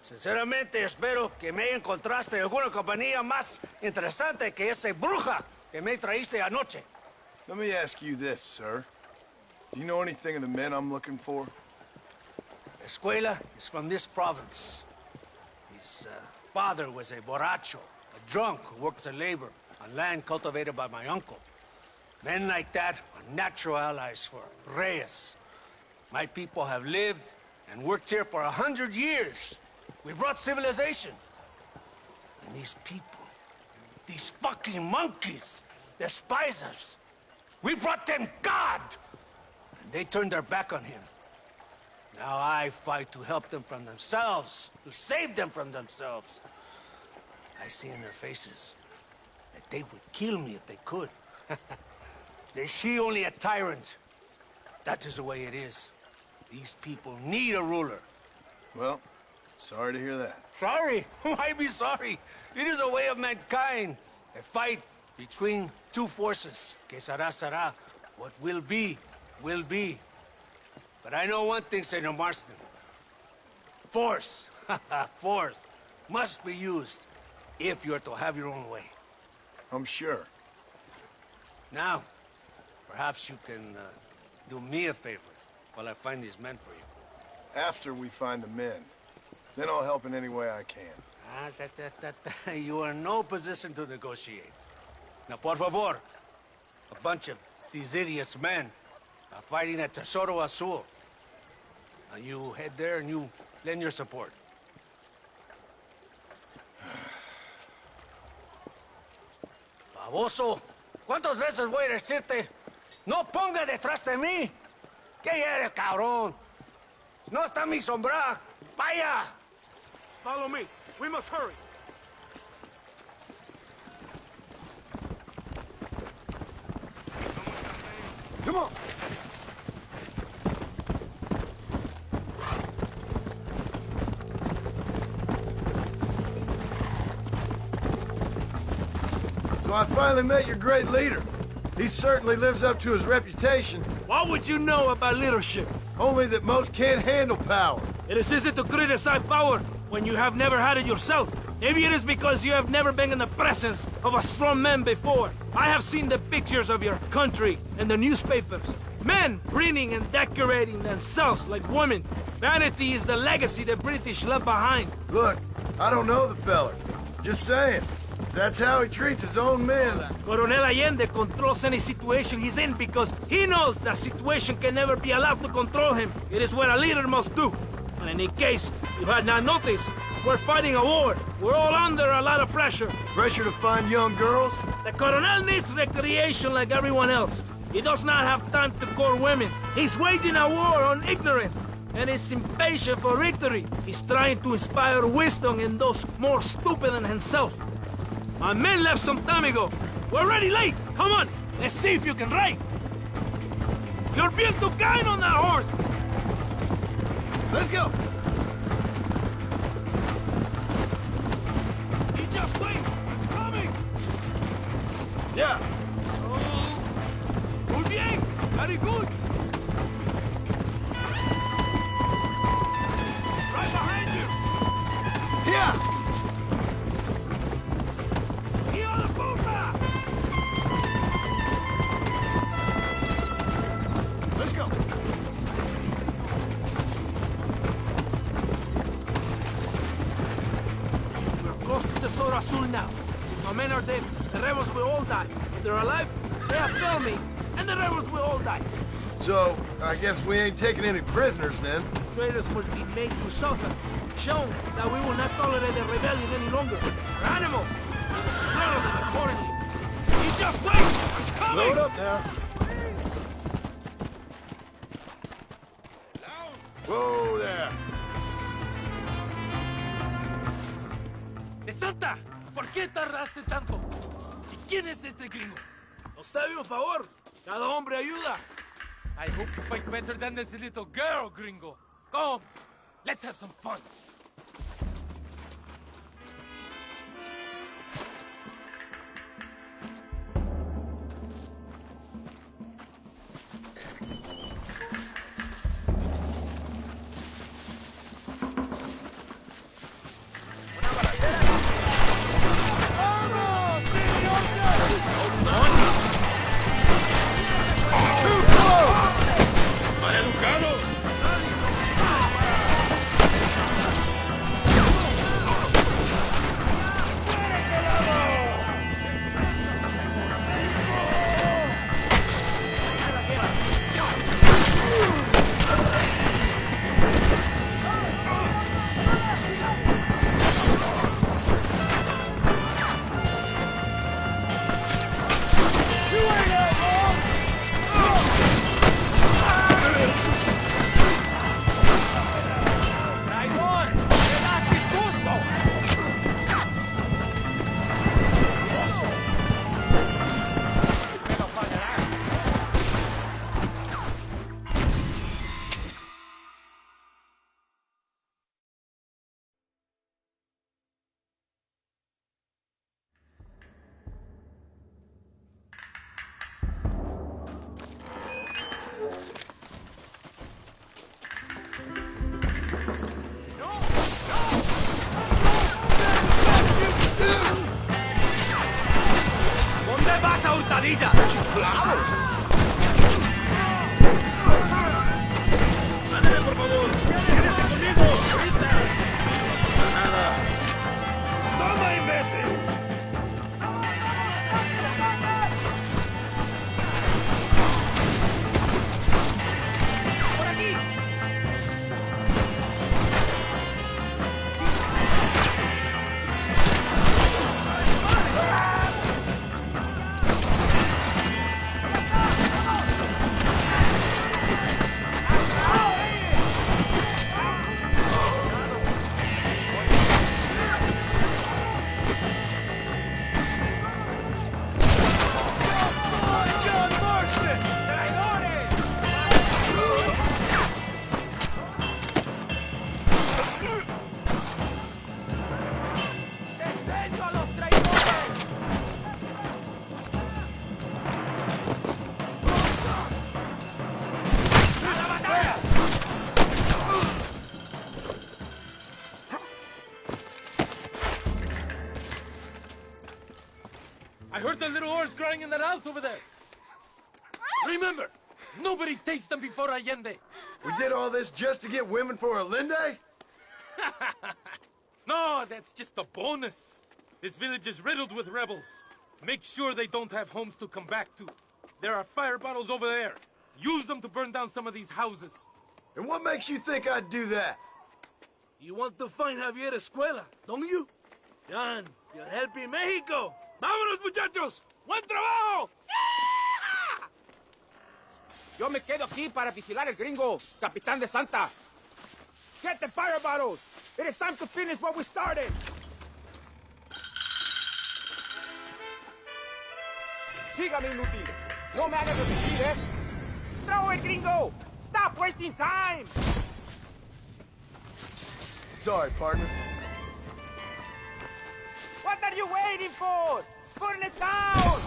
Sinceramente, espero que me encontraste alguna compañía más interesante que esa bruja que me traíste anoche. Let me ask you this, sir. Do you know anything of the men I'm looking for? Escuela is from this province. His father was a borracho, a drunk who worked as a labor on land cultivated by my uncle. Men like that are natural allies for Reyes. My people have lived and worked here for 100 years. We brought civilization. And these people, these fucking monkeys, despise us. We brought them God! And they turned their back on him. Now I fight to help them from themselves, to save them from themselves. I see in their faces that they would kill me if they could. They see only a tyrant. That is the way it is. These people need a ruler. Well, sorry to hear that. Sorry? Why be sorry? It is a way of mankind. A fight between two forces. Que será, será. What will be, will be. But I know one thing, Senor Marston. Force, force, must be used if you're to have your own way. I'm sure. Now, perhaps you can do me a favor while I find these men for you. After we find the men, then I'll help in any way I can. You are in no position to negotiate. Now, por favor, a bunch of these idiots men are fighting at Tesoro Azul. Now, you head there and you lend your support. Baboso, ¿cuántas veces voy a decirte? No ponga detrás de mí. ¿Qué eres, cabrón? No está mi sombra. Vaya. Follow me. We must hurry. Come on. So I finally met your great leader. He certainly lives up to his reputation. What would you know about leadership? Only that most can't handle power. It is easy to criticize power when you have never had it yourself. Maybe it is because you have never been in the presence of a strong man before. I have seen the pictures of your country in the newspapers. Men printing and decorating themselves like women. Vanity is the legacy the British left behind. Look, I don't know the fella. Just saying. That's how he treats his own men. Coronel Allende controls any situation he's in because he knows that situation can never be allowed to control him. It is what a leader must do. And in case you had not noticed, we're fighting a war. We're all under a lot of pressure. Pressure to find young girls? The Coronel needs recreation like everyone else. He does not have time to court women. He's waging a war on ignorance. And is impatient for victory. He's trying to inspire wisdom in those more stupid than himself. My men left some time ago. We're already late. Come on, let's see if you can ride. You're bien too kind on that horse. Let's go. He just wait. Coming. Yeah. Muy bien. Very good. Right behind you. Yeah. Let's go. We're close to the Zona Azul now. My men are dead. The rebels will all die. If they're alive, they have failed me, and the rebels will all die. So, I guess we ain't taking any prisoners then. Traitors will be made to suffer, shown that we will not tolerate the rebellion any longer. Our animals, we will slaughter them accordingly. You just wait! I'm coming! Load up now. Whoa there. ¡Santa! ¿Por qué tardaste tanto? ¿Y quién es este gringo? Nos debe un favor. Cada hombre ayuda. I hope you fight better than this little girl, gringo. Come, let's have some fun. ¡Chiflados! ¡Ándale, por favor! ¡Quédese conmigo! ¡Ahorita! ¡Nada! ¡Toma, imbécil! ¡Por aquí! little horse crying in that house over there. Remember, nobody takes them before Allende. We did all this just to get women for Allende? No, that's just a bonus. This village is riddled with rebels. Make sure they don't have homes to come back to. There are fire bottles over there. Use them to burn down some of these houses. And what makes you think I'd do that? You want to find Javier Escuela, don't you? John, you're helping Mexico. ¡Vámonos, muchachos! ¡Buen trabajo! Yo me quedo aquí para vigilar el gringo, Capitán de Santa. Get the fire bottles. It is time to finish what we started. Sígame, inútil. No me hagas repetir, ¿eh? Throw it, gringo. Stop wasting time. Sorry, partner. What are you waiting for? Burn it down!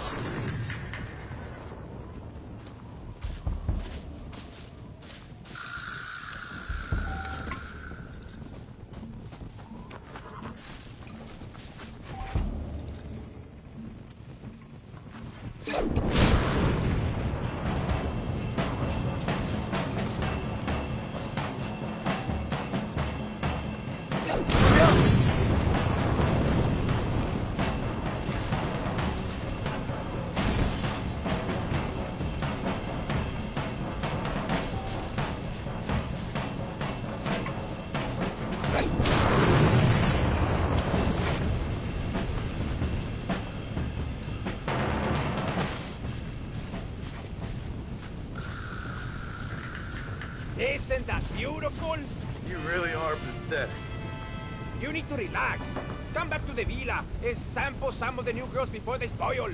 Isn't that beautiful? You really are pathetic. You need to relax. Come back to the villa and sample some of the new girls before they spoil.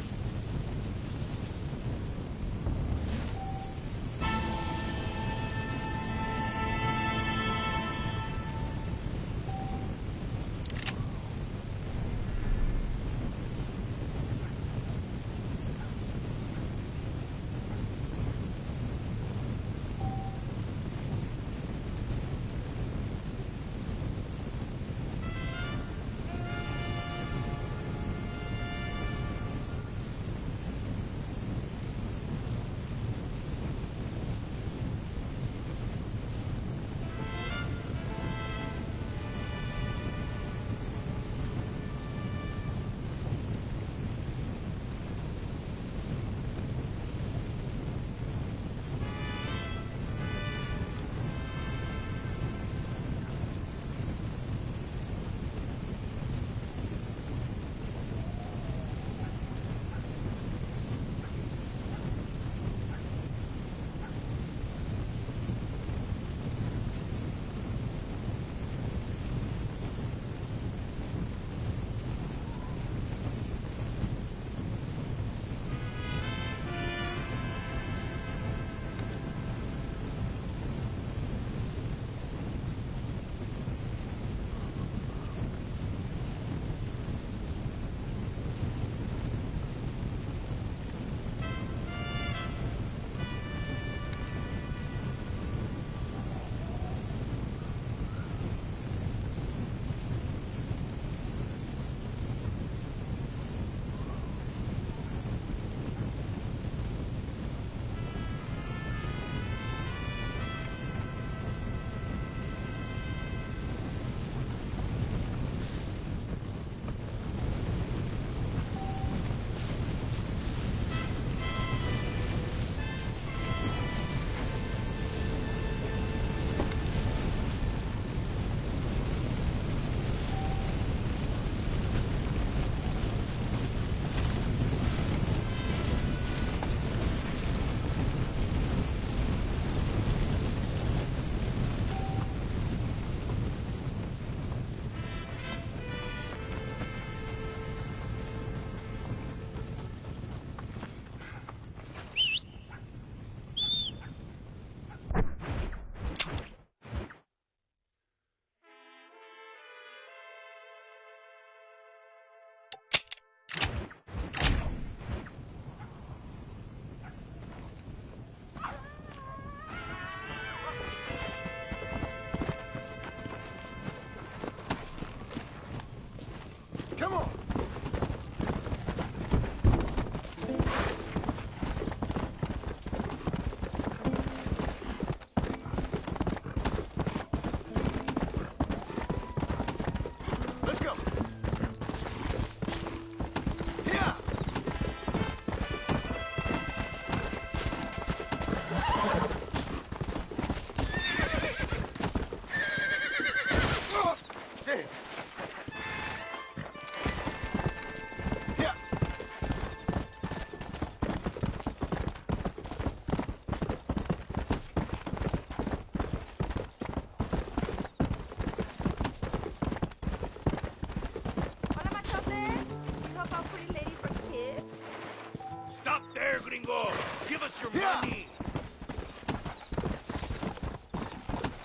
gringo! Give us your money!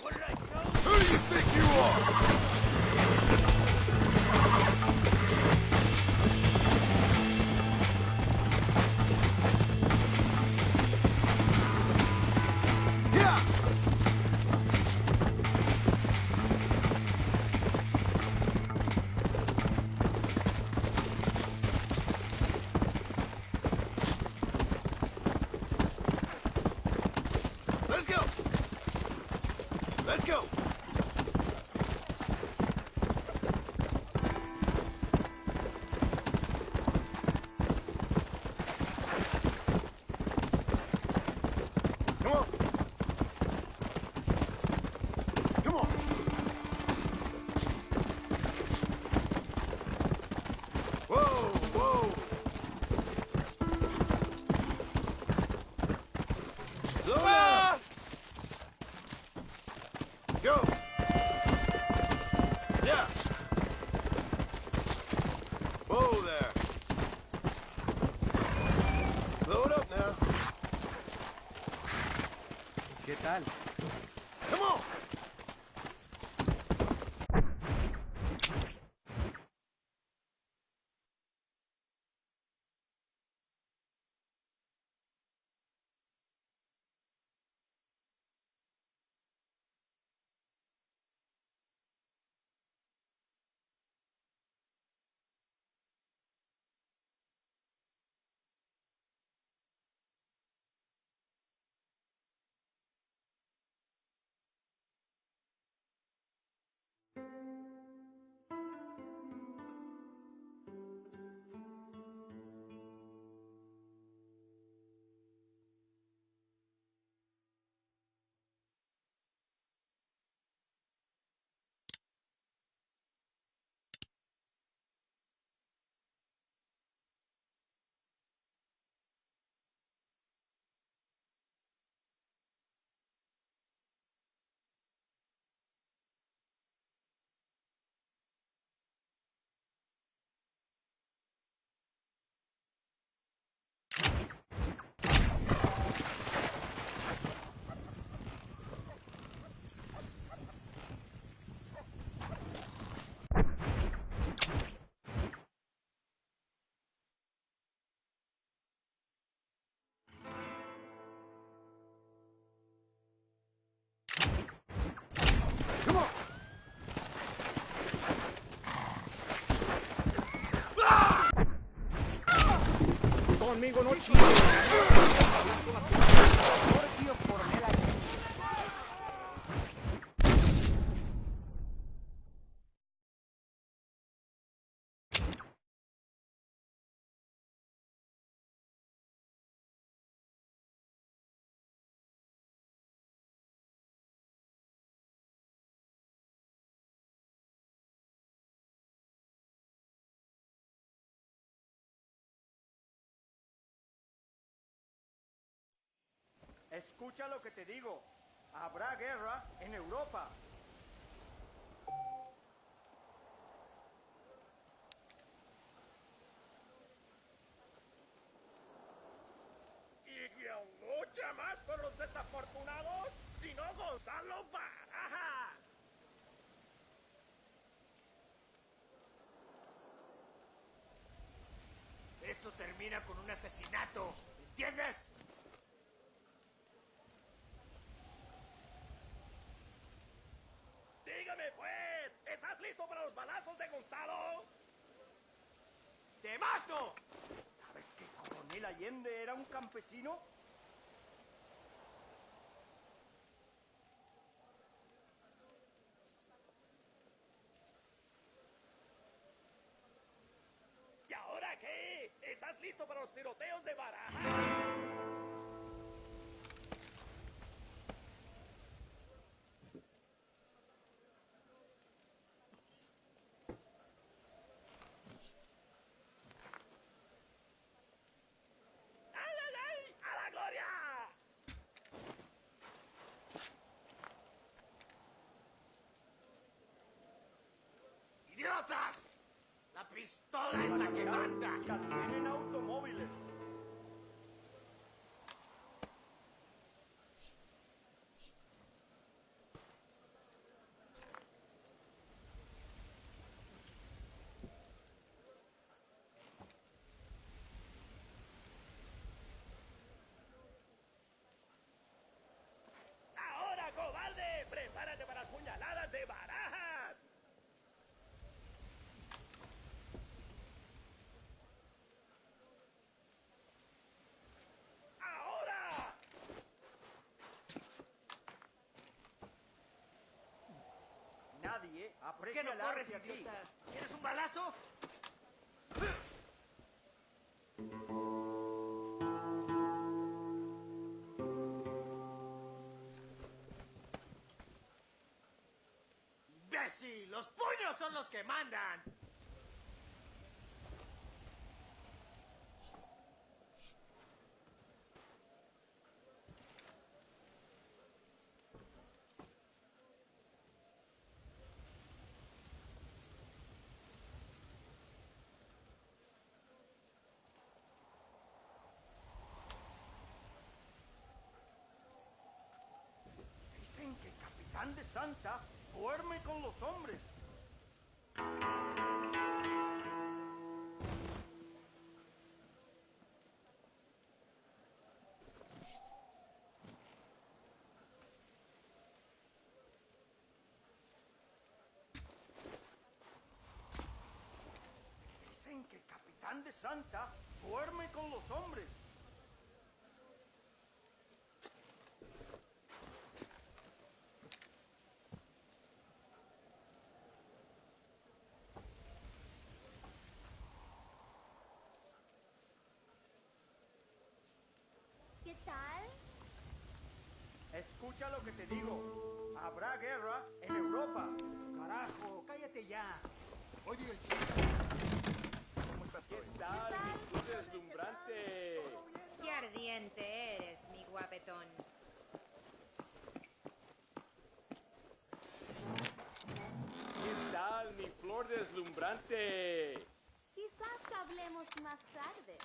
What did I tell you? Who do you think you are? Let's go! Come on! Come on! Whoa, whoa! Slow down! Go! Yeah! Whoa there! Slow it up now. ¿Qué tal? Come on! Conmigo no chilles. Tío coronel aquí. Escucha lo que te digo. Habrá guerra en Europa. ¿Y quién lucha más por los desafortunados? Sino Gonzalo Baraja. Esto termina con un asesinato, ¿entiendes? Dígame pues, ¿estás listo para los balazos de Gonzalo? ¡Te mato! ¿Sabes que Coronel Allende era un campesino? ¿Y ahora qué? ¿Estás listo para los tiroteos de Baraja? ¡Idiotas! La pistola es la que manda. Tienen automóviles. ¿Por qué no corres, idiota? ¿Quieres un balazo? ¡Imbécil! ¡Los puños son los que mandan! Dicen que el capitán de Santa duerme con los hombres. Dicen que el capitán de Santa duerme con los hombres. ¿Qué tal? Escucha lo que te digo. Habrá guerra en Europa. Carajo, cállate ya. Oye, el chico. ¿Cómo estás? ¿Qué tal, mi deslumbrante? Qué ardiente eres, mi guapetón. ¿Qué tal, mi flor deslumbrante? Quizás hablemos más tarde.